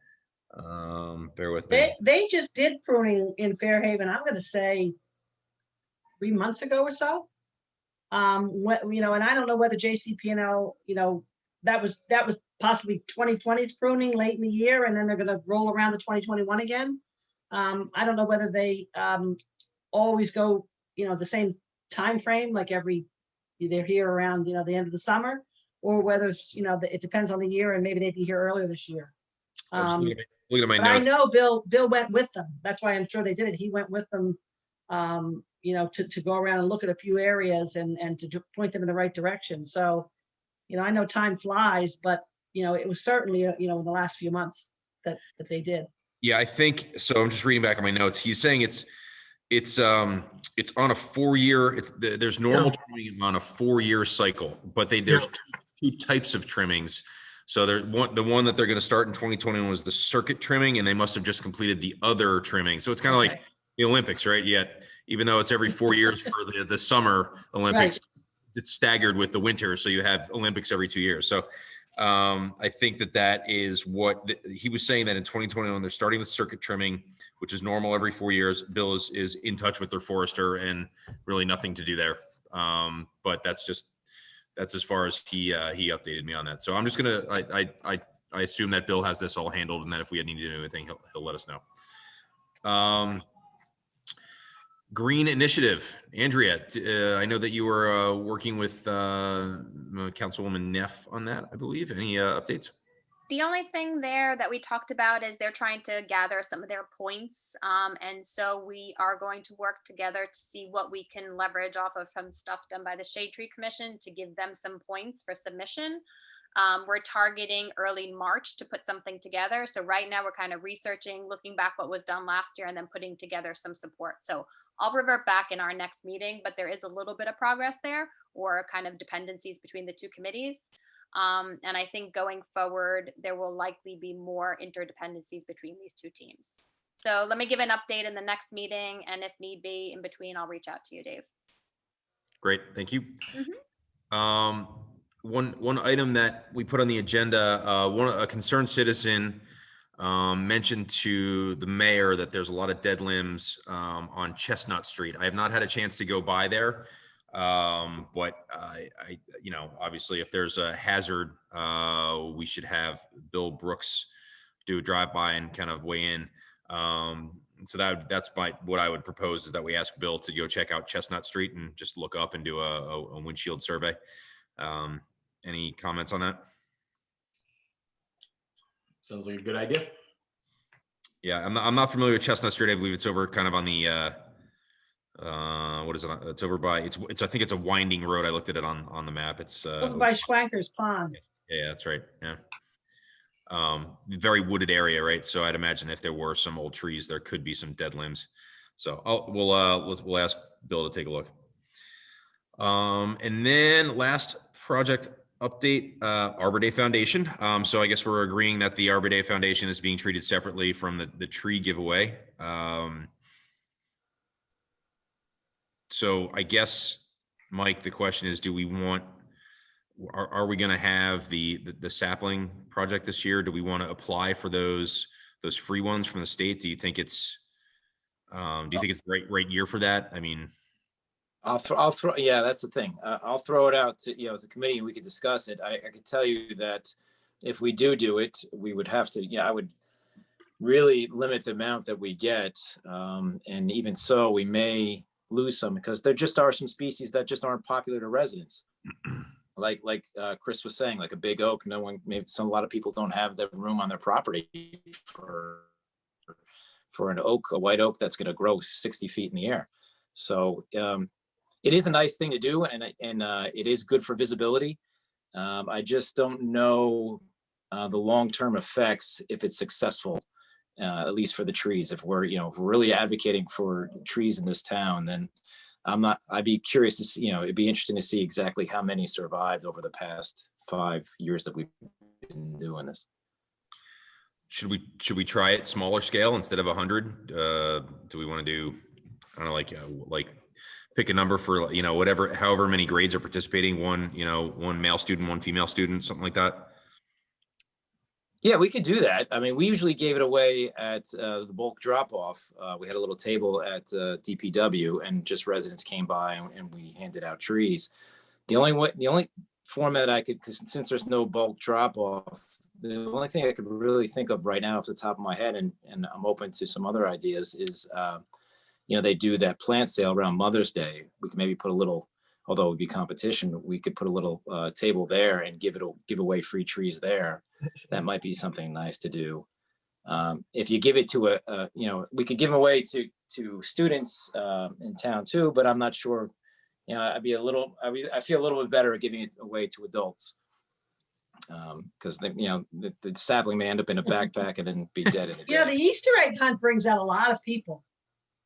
A: Bear with me.
D: They just did pruning in Fairhaven, I'm going to say 3 months ago or so. You know, and I don't know whether JCP&L, you know, that was possibly 2020's pruning late in the year, and then they're going to roll around to 2021 again. I don't know whether they always go, you know, the same time frame, like they're here around, you know, the end of the summer, or whether it's, you know, it depends on the year, and maybe they'd be here earlier this year.
A: Looking at my
D: But I
A: notes.
D: know Bill went with them. That's why I'm sure they did it. He went with them, you know, to go around and look at a few areas and to point them in the right direction. So, you know, I know time flies, but, you know, it was certainly, you know, in the last few months that they did.
A: Yeah, I think so. I'm just reading back on my notes. He's saying it's on a 4-year. There's normal trimming on a 4-year cycle, but there's two types of trimmings. So the one that they're going to start in 2021 was the circuit trimming, and they must have just completed the other trimming. So it's kind of
D: Okay.
A: like the Olympics, right? Yet, even though it's every 4 years for the summer Olympics, it's staggered with the winter. So you have Olympics every 2 years. So I think that is what he was saying, that in 2021, they're starting the circuit trimming, which is normal every 4 years. Bill is in touch with their forester and really nothing to do there. But that's as far as he updated me on that. So I'm just gonna I assume that Bill has this all handled, and that if we need to do anything, he'll let us know. Green Initiative, Andrea. I know that you were working with Councilwoman Neff on that, I believe. Any updates?
I: The only thing there that we talked about is they're trying to gather some of their points. And so we are going to work together to see what we can leverage off of from stuff done by the Shade Tree Commission to give them some points for submission. We're targeting early March to put something together. So right now we're kind of researching, looking back what was done last year, and then putting together some support. So I'll revert back in our next meeting, but there is a little bit of progress there, or kind of dependencies between the two committees. And I think going forward, there will likely be more interdependencies between these two teams. So let me give an update in the next meeting, and if need be, in between, I'll reach out to you, Dave.
A: Great, thank you. One item that we put on the agenda, a concerned citizen mentioned to the mayor that there's a lot of dead limbs on Chestnut Street. I have not had a chance to go by there. But I obviously if there's a hazard, we should have Bill Brooks do a drive-by and kind of weigh in. So that's what I would propose, is that we ask Bill to go check out Chestnut Street and just look up and do a windshield survey. Any comments on that?
B: Sounds like a good idea.
A: Yeah, I'm not familiar with Chestnut Street. I believe it's over kind of on the what is it? It's over by, it's I think it's a winding road. I looked at it on the map. It's
D: Over by Schwanker's Pond.
A: yeah, that's right. Yeah. Very wooded area, right? So I'd imagine if there were some old trees, there could be some dead limbs. So we'll ask Bill to take a look. And then last project update, Arbor Day Foundation. So I guess we're agreeing that the Arbor Day Foundation is being treated separately from the tree giveaway. So I guess, Mike, the question is, do we want, are we going to have the sapling project this year? Do we want to apply for those free ones from the state? Do you think it's the right year for that? I mean,
C: I'll throw, yeah, that's the thing. I'll throw it out to, as a committee, and we could discuss it. I could tell you that if we do it, we would have to, I would really limit the amount that we get. And even so, we may lose some, because there just are some species that just aren't popular to residents. Like Chris was saying, like a big oak, a lot of people don't have the room on their property for an oak, a white oak that's going to grow 60 feet in the air. So it is a nice thing to do, and it is good for visibility. I just don't know the long-term effects if it's successful, at least for the trees. If we're really advocating for trees in this town, then I'd be curious to see, it'd be interesting to see exactly how many survived over the past 5 years that we've been doing this.
A: Should we try it smaller scale instead of 100? Do we want to do, I don't know, like pick a number for, however many grades are participating, one male student, one female student, something like that?
C: Yeah, we could do that. I mean, we usually gave it away at the bulk drop-off. We had a little table at DPW, and just residents came by and we handed out trees. The only format I could, because since there's no bulk drop-off, the only thing I could really think of right now off the top of my head, and I'm open to some other ideas, is they do that plant sale around Mother's Day. We could maybe put a little, although it would be competition, we could put a little table there and give away free trees there. That might be something nice to do. If you give it to we could give them away to students in town too, but I'm not sure. I feel a little bit better at giving it away to adults, because the sapling may end up in a backpack and then be dead in a day.
D: Yeah, the Easter egg hunt brings out a lot of people.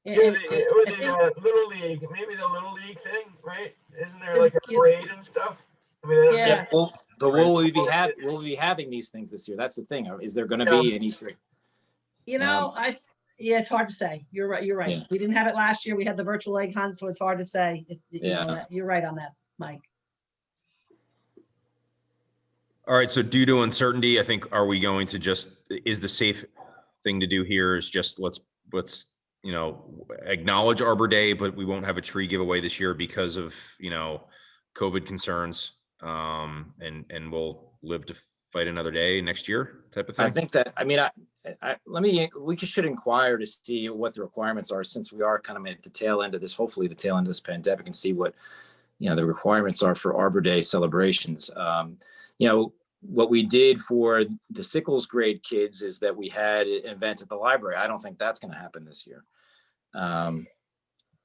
H: Yeah, the Little League, maybe the Little League thing, right? Isn't there like a parade and stuff? I mean,
D: Yeah.
C: Yeah, well, but will we be having these things this year? That's the thing. Is there going to be an Easter egg?
D: You know, yeah, it's hard to say. You're right. You're right.
C: Yeah.
D: We didn't have it last year. We had the virtual egg hunt, so it's hard to say. You know,
C: Yeah.
D: you're right on that, Mike.
A: All right, so due to uncertainty, I think, are we going to just, is the safe thing to do here is just let's you know, acknowledge Arbor Day, but we won't have a tree giveaway this year because of, you know, COVID concerns, and we'll live to fight another day next year type of thing?
C: I think that, I mean, we should inquire to see what the requirements are, since we are kind of at the tail end of this, hopefully the tail end of this pandemic, and see what, you know, the requirements are for Arbor Day celebrations. You know, what we did for the Sickles grade kids is that we had an event at the library. I don't think that's going to happen this year.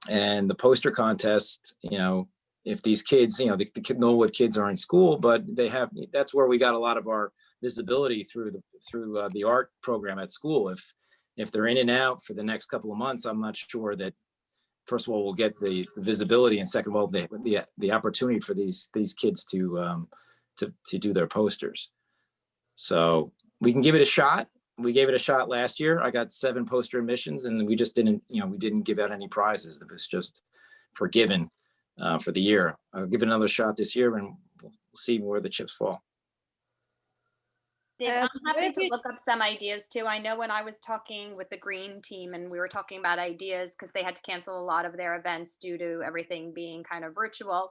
C: And the poster contest, you know, if these kids, you know, the Knollwood kids are in school, but that's where we got a lot of our visibility through the art program at school. If they're in and out for the next couple of months, I'm not sure that, first of all, we'll get the visibility, and second of all, the opportunity for these kids to do their posters. So we can give it a shot. We gave it a shot last year. I got 7 poster admissions, and we just didn't, you know, we didn't give out any prizes. It was just forgiven for the year. I'll give it another shot this year, and we'll see where the chips fall.
I: Dave, I'm happy
F: what
I: to
F: did-
I: look up some ideas too. I know when I was talking with the green team and we were talking about ideas, because they had to cancel a lot of their events due to everything being kind of virtual.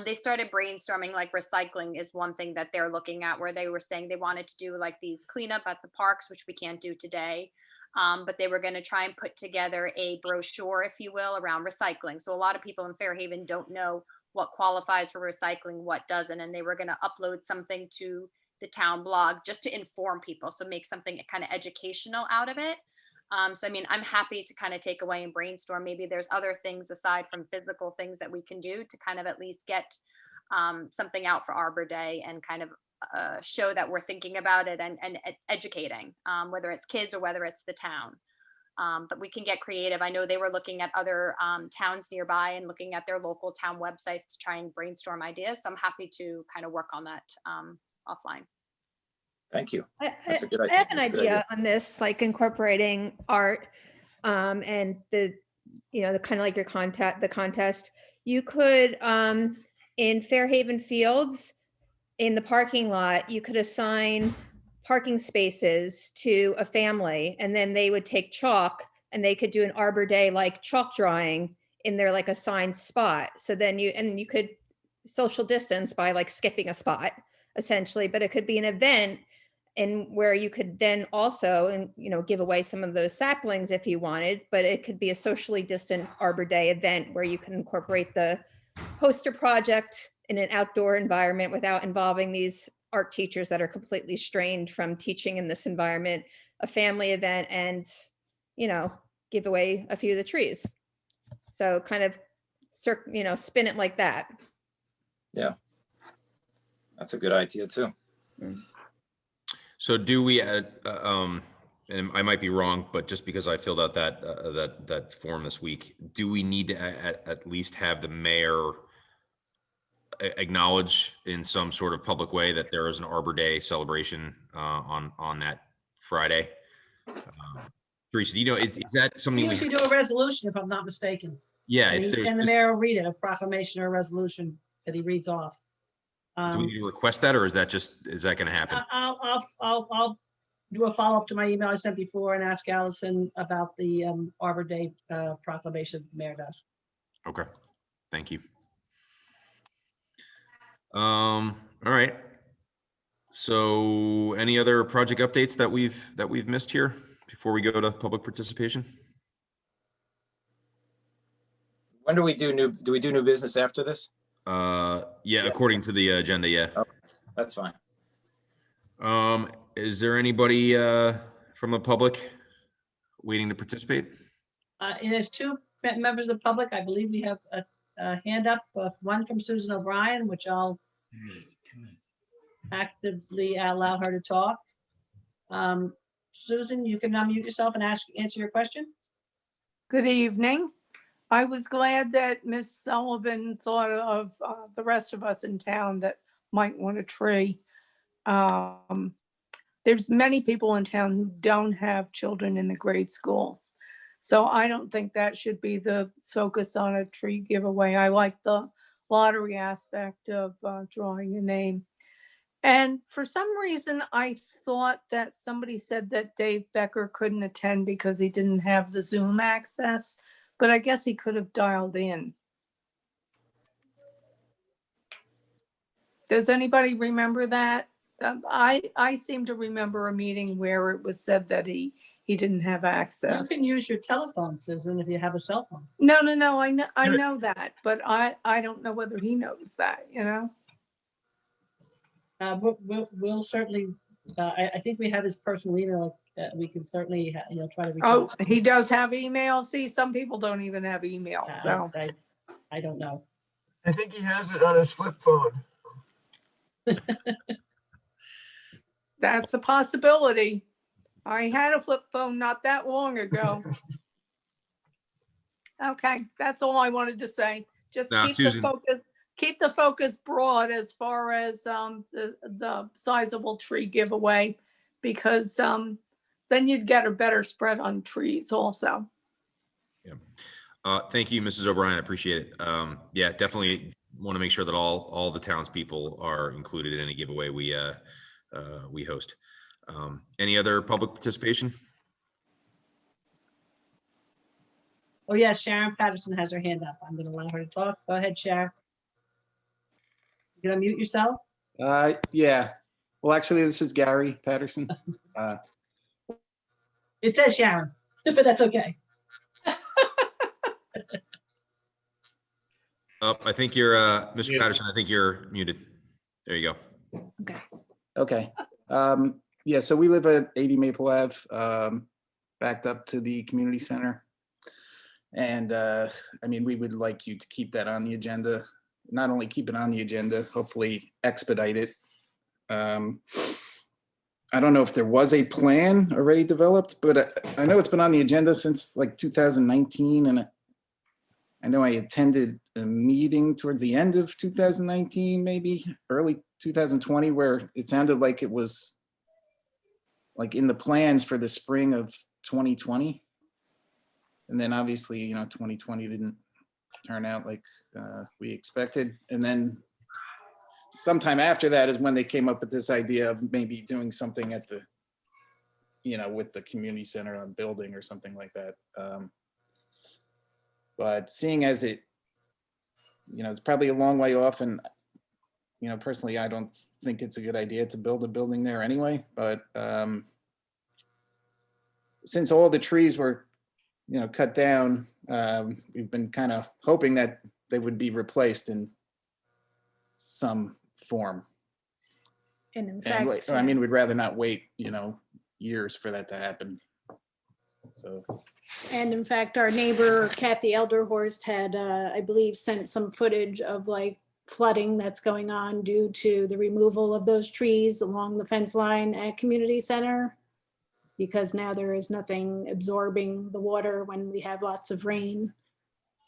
I: They started brainstorming, like recycling is one thing that they're looking at, where they were saying they wanted to do like these cleanup at the parks, which we can't do today. But they were going to try and put together a brochure, if you will, around recycling. So a lot of people in Fairhaven don't know what qualifies for recycling, what doesn't, and they were going to upload something to the town blog just to inform people. So make something kind of educational out of it. So, I mean, I'm happy to kind of take away and brainstorm. Maybe there's other things aside from physical things that we can do to kind of at least get something out for Arbor Day and kind of show that we're thinking about it and educating, whether it's kids or whether it's the town. But we can get creative. I know they were looking at other towns nearby and looking at their local town websites to try and brainstorm ideas. So I'm happy to kind of work on that offline.
C: Thank you.
F: That's
C: a good idea.
F: I have an
C: That's a good
F: idea
C: idea.
F: on this, like incorporating art, and the kind of like your the contest. You could, in Fairhaven Fields, in the parking lot, you could assign parking spaces to a family, and then they would take chalk and they could do an Arbor Day like chalk drawing in their like assigned spot. So then you could social distance by like skipping a spot essentially, but it could be an event and where you could then also, and give away some of those saplings if you wanted, but it could be a socially distanced Arbor Day event where you can incorporate the poster project in an outdoor environment without involving these art teachers that are completely strained from teaching in this environment, a family event, and, give away a few of the trees. So kind of, spin it like that.
C: Yeah. That's a good idea too.
A: So do we, and I might be wrong, but just because I filled out that form this week, do we need to at least have the mayor acknowledge in some sort of public way that there is an Arbor Day celebration on that Friday? Teresa, is that something
D: We
A: we?
D: usually do a resolution, if I'm not mistaken.
A: Yeah,
D: And
A: there's
D: the
A: just,
D: mayor will read it, a proclamation or a resolution that he reads off.
A: do we need to request that, or is that going to happen?
D: I'll do a follow-up to my email I sent before and ask Allison about the Arbor Day proclamation the mayor does.
A: Okay, thank you. All right. So any other project updates that we've missed here before we go to public participation?
C: When do we do new business after this?
A: Yeah, according to the agenda, yeah.
C: Okay, that's fine.
A: Is there anybody from the public waiting to participate?
D: And there's 2 members of the public. I believe we have a hand up, one from Susan O'Brien, which I'll actively allow her to talk. Susan, you can unmute yourself and answer your question.
J: Good evening. I was glad that Ms. Sullivan thought of the rest of us in town that might want a tree. There's many people in town who don't have children in the grade school. So I don't think that should be the focus on a tree giveaway. I like the lottery aspect of drawing a name. And for some reason, I thought that somebody said that Dave Becker couldn't attend because he didn't have the Zoom access, but I guess he could have dialed in. Does anybody remember that? I seem to remember a meeting where it was said that he didn't have
D: You
J: access.
D: can use your telephone, Susan, if you have a cell phone.
J: No, I know that, but I don't know whether he knows that, you know?
D: We'll certainly, I think we have his personal email. We can certainly, try to reach
J: Oh,
D: out.
J: he does have email. See, some people don't even have email, so.
D: I don't know.
H: I think he has it on his flip phone.
J: That's a possibility. I had a flip phone not that long ago. Okay, that's all I wanted to say. Just
A: Now,
J: keep
A: Susan-
J: keep the focus broad as far as the sizable tree giveaway, because then you'd get a better spread on trees also.
A: Thank you, Mrs. O'Brien. I appreciate it. Yeah, definitely want to make sure that all the townspeople are included in any giveaway we host. Any other public participation?
D: Oh, yeah, Sharon Patterson has her hand up. I'm going to allow her to talk. Go ahead, Sharon. You gonna mute yourself?
K: Yeah. Well, actually, this is Gary Patterson.
D: It says Sharon, but that's okay.
A: I think you're, Mr. Patterson, I think you're muted. There you go.
K: Okay. Yeah, so we live at 80 Maple Ave, backed up to the community center. And I mean, we would like you to keep that on the agenda. Not only keep it on the agenda, hopefully expedite it. I don't know if there was a plan already developed, but I know it's been on the agenda since like 2019. And I know I attended a meeting towards the end of 2019, maybe early 2020, where it sounded like it was like in the plans for the spring of 2020. And then obviously, 2020 didn't turn out like we expected. And then sometime after that is when they came up with this idea of maybe doing something at the, with the community center on building or something like that. But seeing as it's probably a long way off, and, personally, I don't think it's a good idea to build a building there anyway, but since all the trees were, cut down, we've been kind of hoping that they would be replaced in some form.
L: And in fact,
K: I mean, we'd rather not wait, years for that to happen. So.
L: And in fact, our neighbor Kathy Elderhorst had, I believe, sent some footage of like flooding that's going on due to the removal of those trees along the fence line at community center, because now there is nothing absorbing the water when we have lots of rain.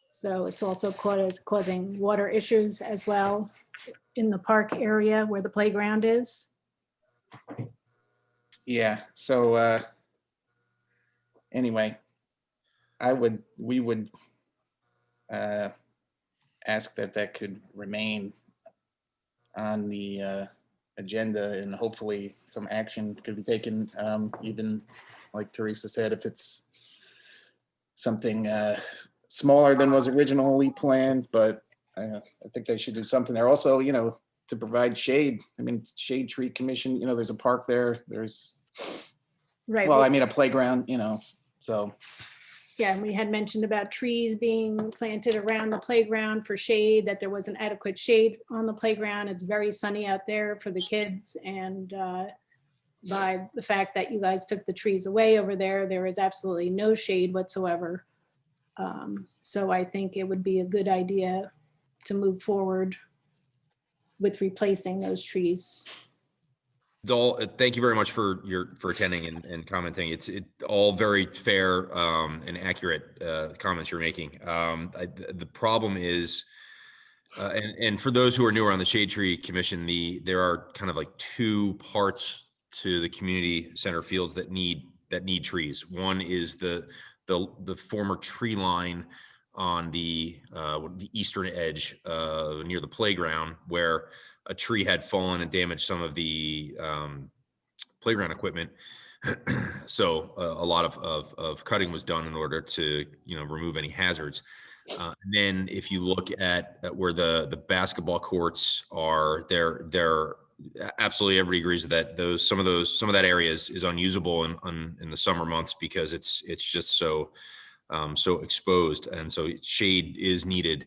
L: So it's also causing water issues as well in the park area where the playground is.
K: Yeah, so anyway, we would ask that could remain on the agenda, and hopefully some action could be taken, even like Teresa said, if it's something smaller than was originally planned, but I think they should do something there. Also, to provide shade. I mean, it's Shade Tree Commission, there's a park there. There's,
L: Right.
K: well, I mean, a playground, so.
L: Yeah, and we had mentioned about trees being planted around the playground for shade, that there wasn't adequate shade on the playground. It's very sunny out there for the kids. And by the fact that you guys took the trees away over there, there is absolutely no shade whatsoever. So I think it would be a good idea to move forward with replacing those trees.
A: Dol, thank you very much for attending and commenting. It's all very fair and accurate comments you're making. The problem is And for those who are newer on the Shade Tree Commission, there are kind of like two parts to the community center fields that need trees. One is the former tree line on the eastern edge near the playground, where a tree had fallen and damaged some of the playground equipment. So a lot of cutting was done in order to remove any hazards. And then if you look at where the basketball courts are, they're absolutely, everybody agrees that some of that area is unusable in the summer months because it's just so exposed, and so shade is needed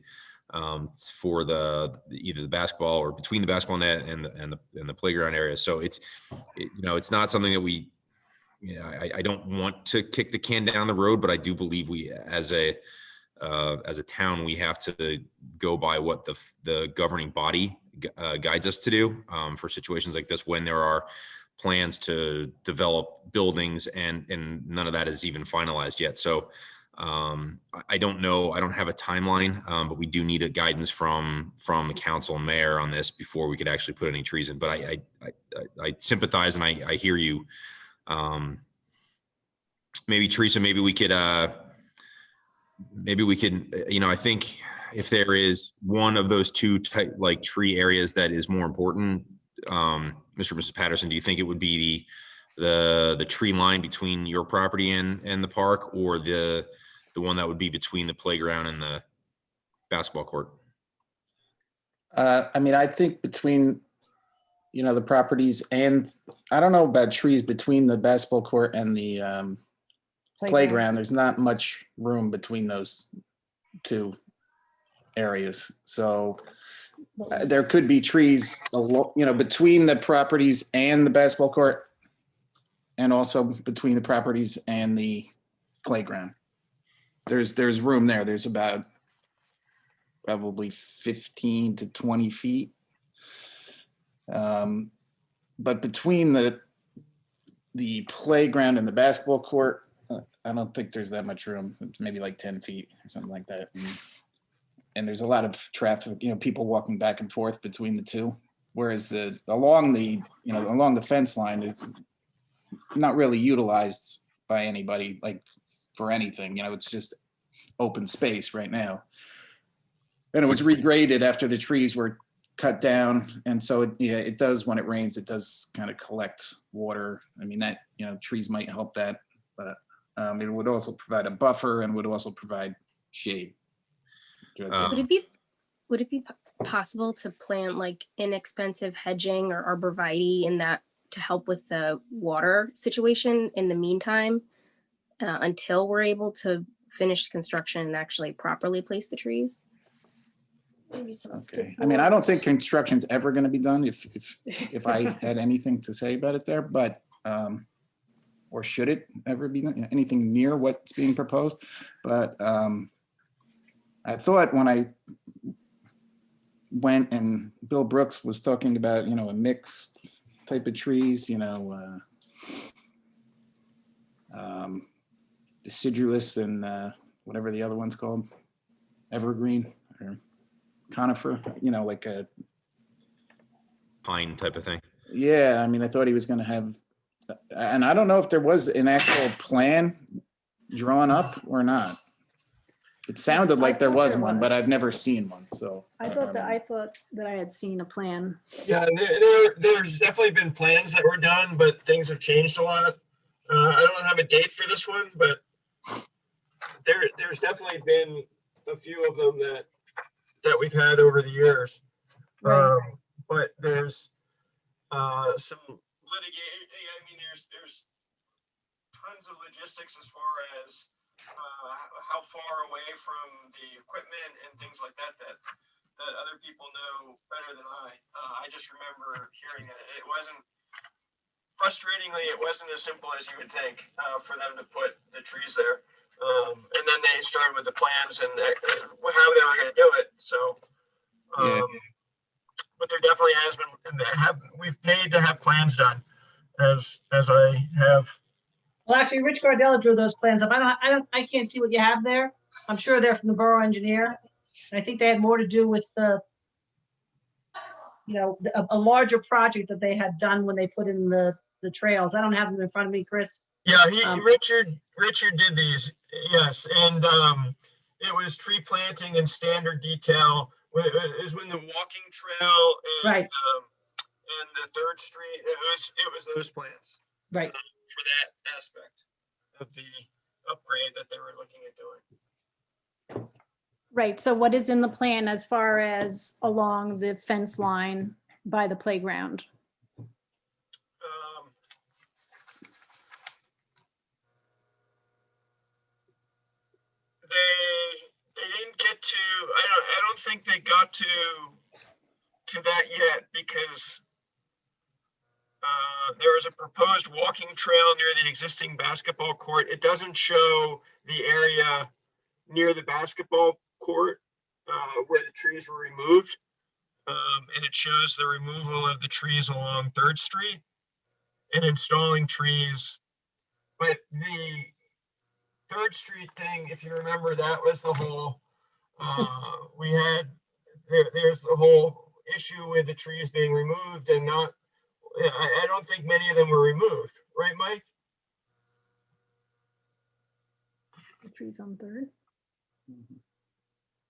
A: for either the basketball or between the basketball net and the playground area. So it's not something that I don't want to kick the can down the road, but I do believe we as a town, we have to go by what the governing body guides us to do for situations like this, when there are plans to develop buildings and none of that is even finalized yet. So I don't know. I don't have a timeline, but we do need a guidance from the council and mayor on this before we could actually put any trees in. But I sympathize and I hear you. Maybe Teresa, maybe we could, I think if there is one of those two type like tree areas that is more important, Mr. and Mrs. Patterson, do you think it would be the tree line between your property and the park, or the one that would be between the playground and the basketball court?
K: I think between, the properties, and I don't know about trees between the basketball court and the playground. There's not much room between those two areas. So there could be trees, between the properties and the basketball court, and also between the properties and the playground. There's room there. There's about probably 15 to 20 feet. But between the playground and the basketball court, I don't think there's that much room. Maybe like 10 feet or something like that. And there's a lot of traffic, people walking back and forth between the two. Whereas along the fence line, it's not really utilized by anybody, like for anything. It's just open space right now. And it was regraded after the trees were cut down, and so it does, when it rains, it does kind of collect water. That trees might help that, but it would also provide a buffer and would also provide shade.
G: Would it be possible to plant like inexpensive hedging or arborvitae in that to help with the water situation in the meantime, until we're able to finish construction and actually properly place the trees?
K: Okay. I don't think construction's ever going to be done if I had anything to say about it there, but or should it ever be done, anything near what's being proposed. But I thought when I went and Bill Brooks was talking about, a mixed type of trees, deciduous and whatever the other one's called, evergreen or conifer, like a
A: Pine type of thing.
K: Yeah, I thought he was going to have, and I don't know if there was an actual plan drawn up or not. It sounded like there was one, but I've never seen one. So
L: I thought that I had seen a plan.
H: Yeah, there's definitely been plans that were done, but things have changed a lot. I don't have a date for this one, but there's definitely been a few of them that we've had over the years.
L: Right.
H: But there's some litigation. There's tons of logistics as far as how far away from the equipment and things like that other people know better than I. I just remember hearing that it wasn't, frustratingly, it wasn't as simple as you would think for them to put the trees there. And then they started with the plans and how they were going to do it. So, but there definitely has been, we've paid to have plans done, as I have.
D: Well, actually, Rich Gardella drew those plans up. I can't see what you have there. I'm sure they're from the borough engineer. And I think they had more to do with the a larger project that they had done when they put in the trails. I don't have them in front of me, Chris.
H: Yeah, Richard did these, yes, and it was tree planting and standard detail. It was when the walking trail and
D: Right.
H: And the 3rd Street. It was those plans.
D: Right.
H: For that aspect of the upgrade that they were looking at doing.
L: Right, so what is in the plan as far as along the fence line by the playground?
H: They didn't get to, I don't think they got to that yet, because there is a proposed walking trail near the existing basketball court. It doesn't show the area near the basketball court where the trees were removed. And it shows the removal of the trees along 3rd Street and installing trees. But the 3rd Street thing, if you remember, that was the whole, there's the whole issue with the trees being removed and not, I don't think many of them were removed, right, Mike?
L: The trees on 3rd?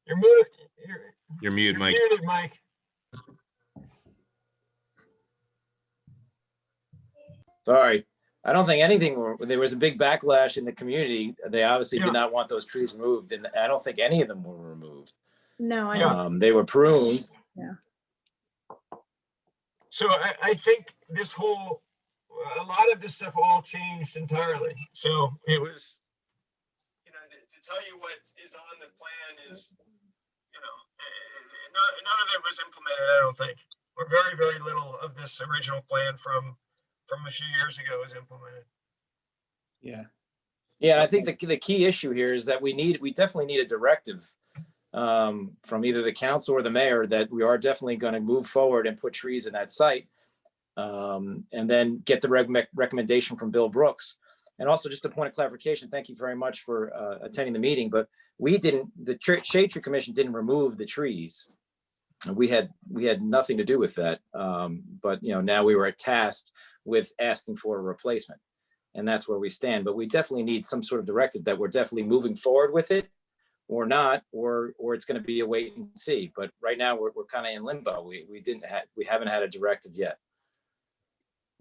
H: You're muted.
A: You're muted, Mike.
H: Muted, Mike.
C: Sorry. I don't think there was a big backlash in the community. They obviously did not want those trees removed, and I don't think any of them were removed.
L: No, I don't.
C: They were pruned.
L: Yeah.
H: So I think a lot of this stuff all changed entirely. So it was, to tell you what is on the plan is, none of it was implemented, I don't think. Or very, very little of this original plan from a few years ago was implemented.
K: Yeah.
C: Yeah, and I think the key issue here is that we definitely need a directive from either the council or the mayor that we are definitely going to move forward and put trees in that site, and then get the recommendation from Bill Brooks. And also, just a point of clarification, thank you very much for attending the meeting, but the Shade Tree Commission didn't remove the trees. We had nothing to do with that, but now we were tasked with asking for a replacement, and that's where we stand. But we definitely need some sort of directive that we're definitely moving forward with it, or not, or it's going to be a wait and see. But right now we're kind of in limbo. We haven't had a directive yet.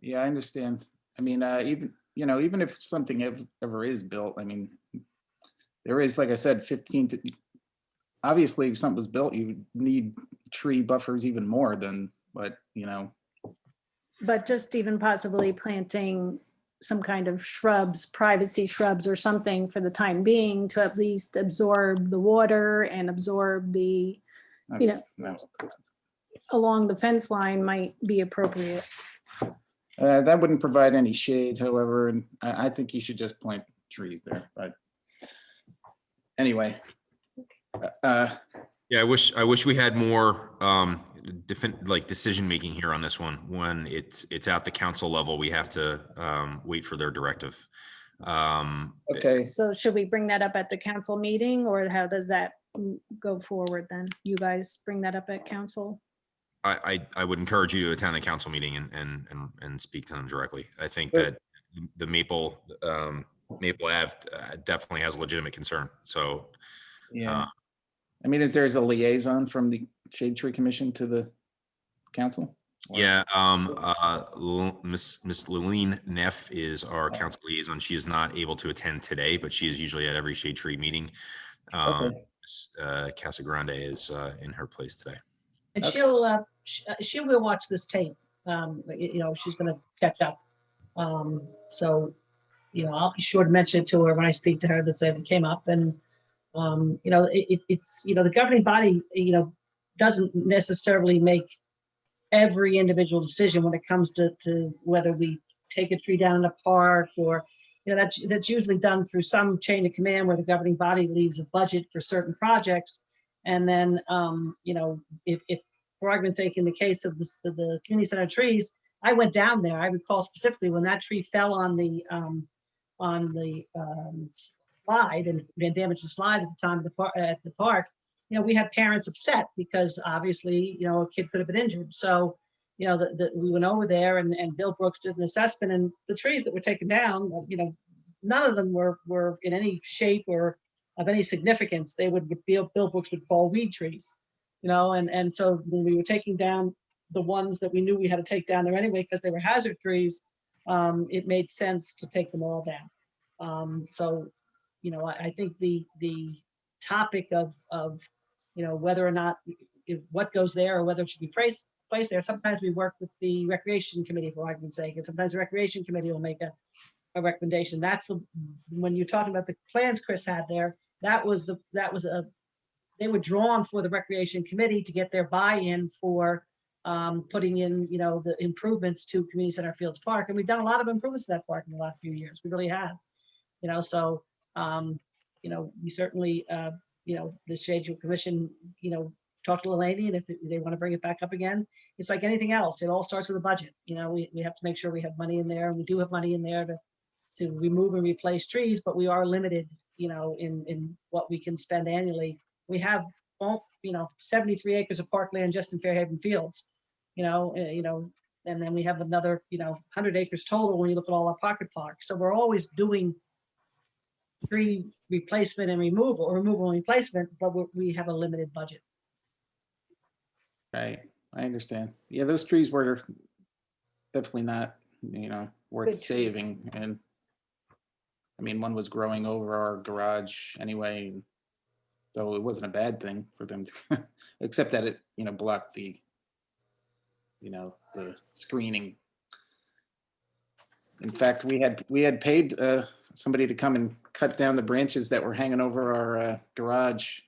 K: Yeah, I understand. I mean, even if something ever is built, I mean, there is, like I said, obviously if something was built, you need tree buffers even more than, but
L: But just even possibly planting some kind of shrubs, privacy shrubs or something for the time being to at least absorb the water and absorb the, along the fence line might be appropriate.
K: That wouldn't provide any shade, however, and I think you should just plant trees there, but anyway.
A: Yeah, I wish we had more decision making here on this one. When it's at the council level, we have to wait for their directive.
K: Okay.
L: So should we bring that up at the council meeting, or how does that go forward then? You guys bring that up at council?
A: I would encourage you to attend the council meeting and speak to them directly. I think that the Maple Ave definitely has a legitimate concern. So
K: yeah. I mean, there's a liaison from the Shade Tree Commission to the council?
A: Yeah, Miss Lileen Neff is our council liaison. She is not able to attend today, but she is usually at every Shade Tree meeting. Casagrande is in her place today.
D: And she will watch this tape. She's going to catch up. So, I'll be sure to mention it to her when I speak to her that it came up. And it's the governing body doesn't necessarily make every individual decision when it comes to whether we take a tree down in a park, or that's usually done through some chain of command where the governing body leaves a budget for certain projects. And then if for argument's sake, in the case of the community center trees, I went down there. I recall specifically when that tree fell on the slide and damaged the slide at the time at the park. we had parents upset because obviously, a kid could have been injured. So, we went over there and Bill Brooks did an assessment, and the trees that were taken down, none of them were in any shape or of any significance. They would, Bill Brooks would call weed trees, and so when we were taking down the ones that we knew we had to take down there anyway, because they were hazard trees, it made sense to take them all down. So, I think the topic of whether or not what goes there or whether it should be placed there. Sometimes we work with the recreation committee, for argument's sake, and sometimes the recreation committee will make a recommendation. That's when you're talking about the plans Chris had there, they were drawn for the recreation committee to get their buy-in for putting in, the improvements to Community Center Fields Park. And we've done a lot of improvements to that park in the last few years. We really have, so, we certainly, the Shade Tree Commission, talk to Laney, and if they want to bring it back up again, it's like anything else. It all starts with a budget. We have to make sure we have money in there, and we do have money in there to remove and replace trees, but we are limited, in what we can spend annually. We have, 73 acres of parkland just in Fairhaven Fields, and then we have another, 100 acres total when you look at all our pocket parks. So we're always doing tree replacement and removal and replacement, but we have a limited budget.
K: Right, I understand. Yeah, those trees were definitely not, worth
L: Good trees.
K: saving. And I mean, one was growing over our garage anyway, so it wasn't a bad thing for them to, except that it, blocked the, the screening. In fact, we had paid somebody to come and cut down the branches that were hanging over our garage,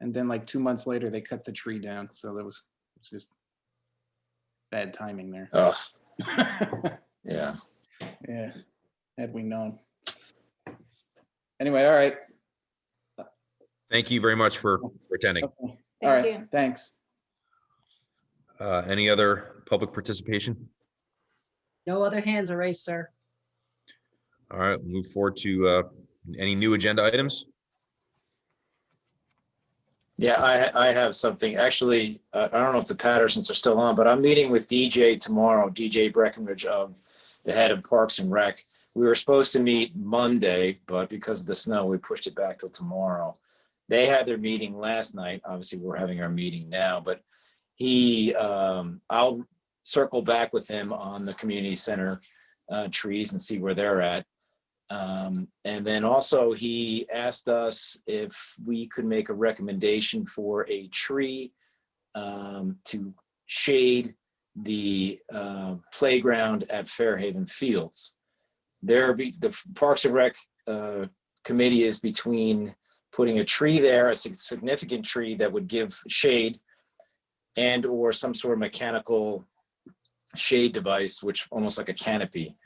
K: and then like 2 months later, they cut the tree down. So it was just bad timing there.
C: Oh, yeah.
K: Yeah, had we known. Anyway, all right.
A: Thank you very much for attending.
K: Okay. All
L: Thank
K: right,
L: you.
K: thanks.
A: Any other public participation?
D: No other hands are raised, sir.
A: All right, we'll move forward to any new agenda items.
C: Yeah, I have something. Actually, I don't know if the Pattersons are still on, but I'm meeting with DJ tomorrow, DJ Breckenridge, the head of Parks and Rec. We were supposed to meet Monday, but because of the snow, we pushed it back till tomorrow. They had their meeting last night. Obviously, we're having our meeting now, but I'll circle back with him on the community center trees and see where they're at. And then also he asked us if we could make a recommendation for a tree to shade the playground at Fairhaven Fields. The Parks and Rec committee is between putting a tree there, a significant tree that would give shade, and or some sort of mechanical shade device, which almost like a canopy.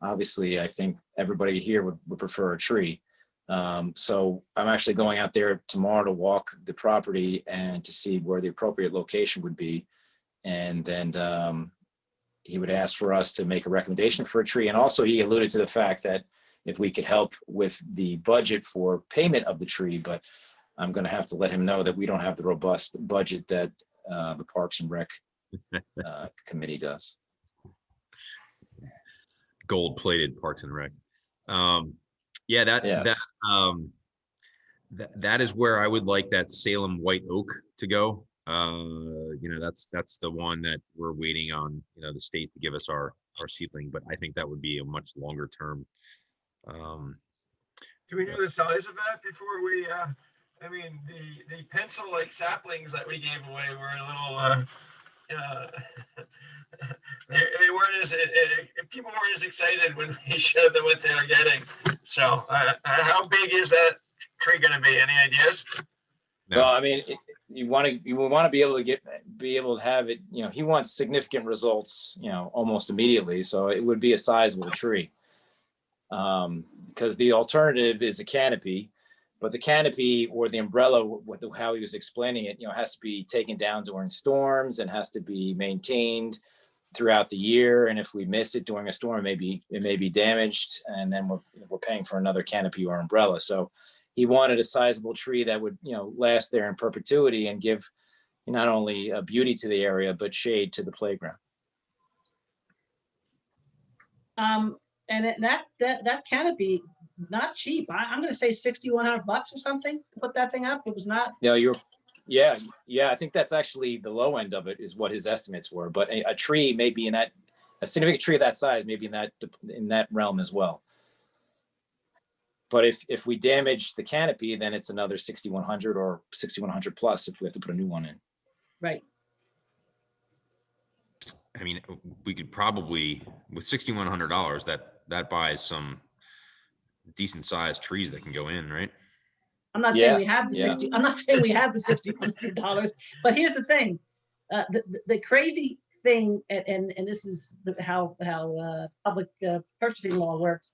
C: Obviously, I think everybody here would prefer a tree. So I'm actually going out there tomorrow to walk the property and to see where the appropriate location would be. And then he would ask for us to make a recommendation for a tree. And also he alluded to the fact that if we could help with the budget for payment of the tree, but I'm going to have to let him know that we don't have the robust budget that the Parks and Rec committee does.
A: Gold-plated Parks and Rec. Yeah,
C: Yes.
A: that is where I would like that Salem white oak to go. That's the one that we're waiting on, the state to give us our seedling, but I think that would be a much longer term.
H: Do we know the size of that before we, I mean, the pencil like saplings that we gave away were a little, they weren't as, people weren't as excited when we showed them what they were getting. So how big is that tree going to be? Any ideas?
A: No.
C: Well, I mean, you want to be able to have it, he wants significant results, almost immediately. So it would be a sizable tree. Because the alternative is a canopy, but the canopy or the umbrella, with how he was explaining it, has to be taken down during storms and has to be maintained throughout the year. And if we miss it during a storm, it may be damaged, and then we're paying for another canopy or umbrella. So he wanted a sizable tree that would, last there in perpetuity and give not only beauty to the area, but shade to the playground.
D: And that canopy, not cheap. I'm gonna say $6,100 or something to put that thing up. It was not.
C: No, yeah. I think that's actually the low end of it is what his estimates were. But a tree may be a significant tree of that size, maybe in that realm as well. But if we damage the canopy, then it's another 6,100 or 6,100 plus if we have to put a new one in.
D: Right.
A: I mean, we could probably, with $6,100, that buys some decent sized trees that can go in, right?
D: I'm not saying we have the I'm not saying we have the $6,100, but here's the thing. The crazy thing, and this is how public purchasing law works.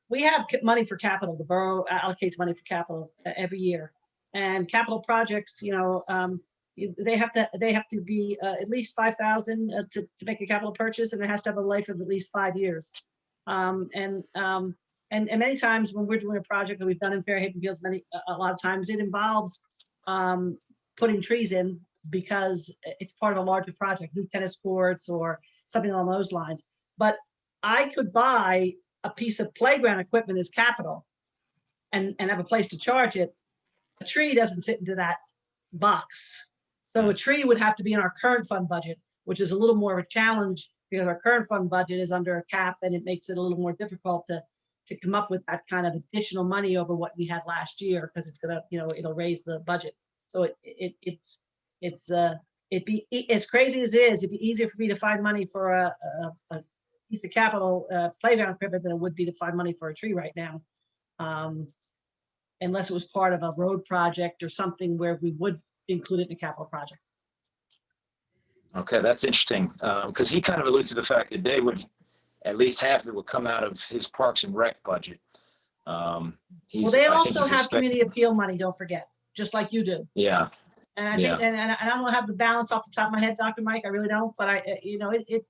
D: We have money for capital. The borough allocates money for capital every year, and capital projects, they have to be at least 5,000 to make a capital purchase, and it has to have a life of at least 5 years. And many times when we're doing a project that we've done in Fairhaven Fields, a lot of times it involves putting trees in because it's part of a larger project, new tennis courts or something along those lines. But I could buy a piece of playground equipment as capital and have a place to charge it. A tree doesn't fit into that box. So a tree would have to be in our current fund budget, which is a little more of a challenge because our current fund budget is under a cap, and it makes it a little more difficult to come up with that kind of additional money over what we had last year, because it's gonna, it'll raise the budget. So it'd be as crazy as it is, it'd be easier for me to find money for a piece of capital playground equipment than it would be to find money for a tree right now. Unless it was part of a road project or something where we would include it in a capital project.
C: Okay, that's interesting, because he kind of alluded to the fact that they would, at least half of it would come out of his Parks and Rec budget.
D: Well, they also have community appeal money, don't forget, just like you do.
C: Yeah.
D: And I think, and I don't have the balance off the top of my head, Dr. Mike, I really don't, but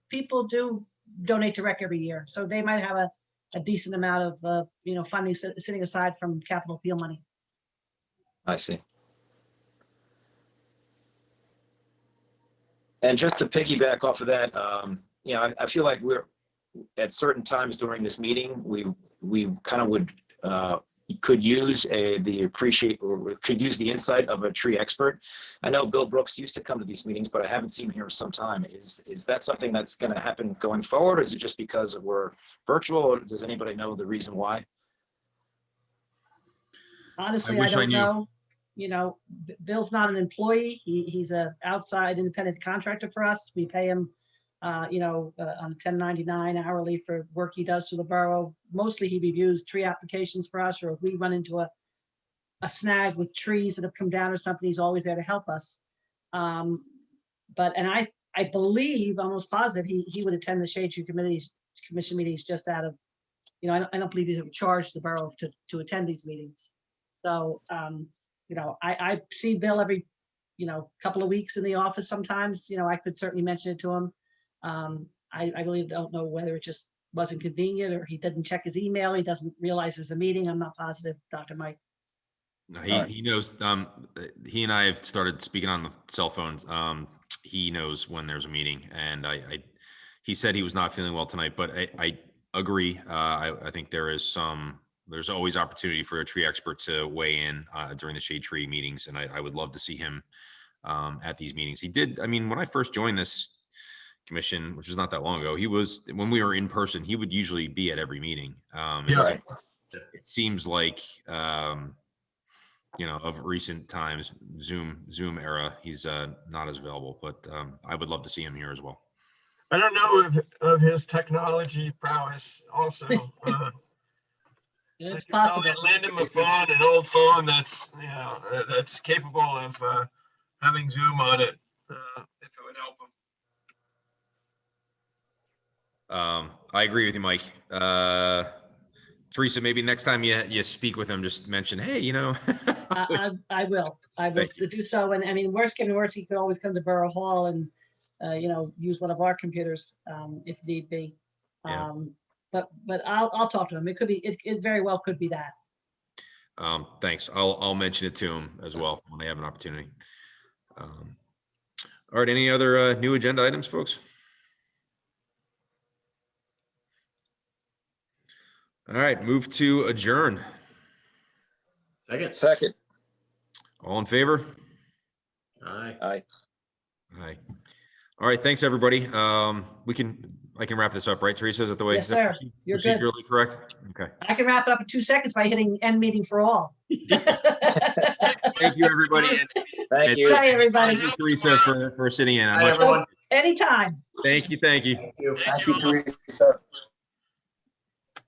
D: people do donate to rec every year. So they might have a decent amount of, funding sitting aside from capital appeal money.
C: I see. And just to piggyback off of that, I feel like we're at certain times during this meeting, we kind of could use could use the insight of a tree expert. I know Bill Brooks used to come to these meetings, but I haven't seen him here in some time. Is that something that's going to happen going forward? Or is it just because we're virtual, or does anybody know the reason why?
D: Honestly, I don't know. Bill's not an employee. He's a outside independent contractor for us. We pay him, on 1099 hourly for work he does for the borough. Mostly he reviews tree applications for us, or if we run into a snag with trees that have come down or something, he's always there to help us. And I believe, almost positive, he would attend the Shade Tree Commission meetings just out of, I don't believe he's ever charged the borough to attend these meetings. So, I see Bill every, couple of weeks in the office sometimes. I could certainly mention it to him. I really don't know whether it just wasn't convenient or he didn't check his email. He doesn't realize there's a meeting. I'm not positive, Dr. Mike.
A: No, he knows. He and I have started speaking on the cell phone. He knows when there's a meeting, and he said he was not feeling well tonight, but I agree. I think there's always opportunity for a tree expert to weigh in during the shade tree meetings. And I would love to see him at these meetings. He did. I mean, when I first joined this commission, which was not that long ago, when we were in person, he would usually be at every meeting. It seems like, of recent times, Zoom era, he's not as available, but I would love to see him here as well.
H: I don't know of his technology prowess also.
D: It's possible.
H: Lend him a phone, an old phone that's capable of having Zoom on it, if it would help him.
A: I agree with you, Mike. Teresa, maybe next time you speak with him, just mention, hey,
D: I will do so. And I mean, worst came to worst, he could always come to Borough Hall and use one of our computers if need be. But I'll talk to him. It very well could be that.
A: Thanks. I'll mention it to him as well when I have an opportunity. All right, any other new agenda items, folks? All right, move to adjourn.
B: Second.
A: All in favor?
B: Aye.
C: Aye.
A: Aye. All right, thanks, everybody. I can wrap this up, right, Teresa? Is that the way?
D: Yes,
A: is that
D: sir. You're good.
A: procedurally correct? Okay.
D: I can wrap it up in 2 seconds by hitting end meeting for all.
A: Thank you, everybody.
C: Thank you.
D: Bye, everybody.
A: Thank you, Teresa, for sitting in.
B: Bye, everyone.
D: Anytime.
A: Thank you.
B: Thank you.
H: Thank you all.
K: Teresa.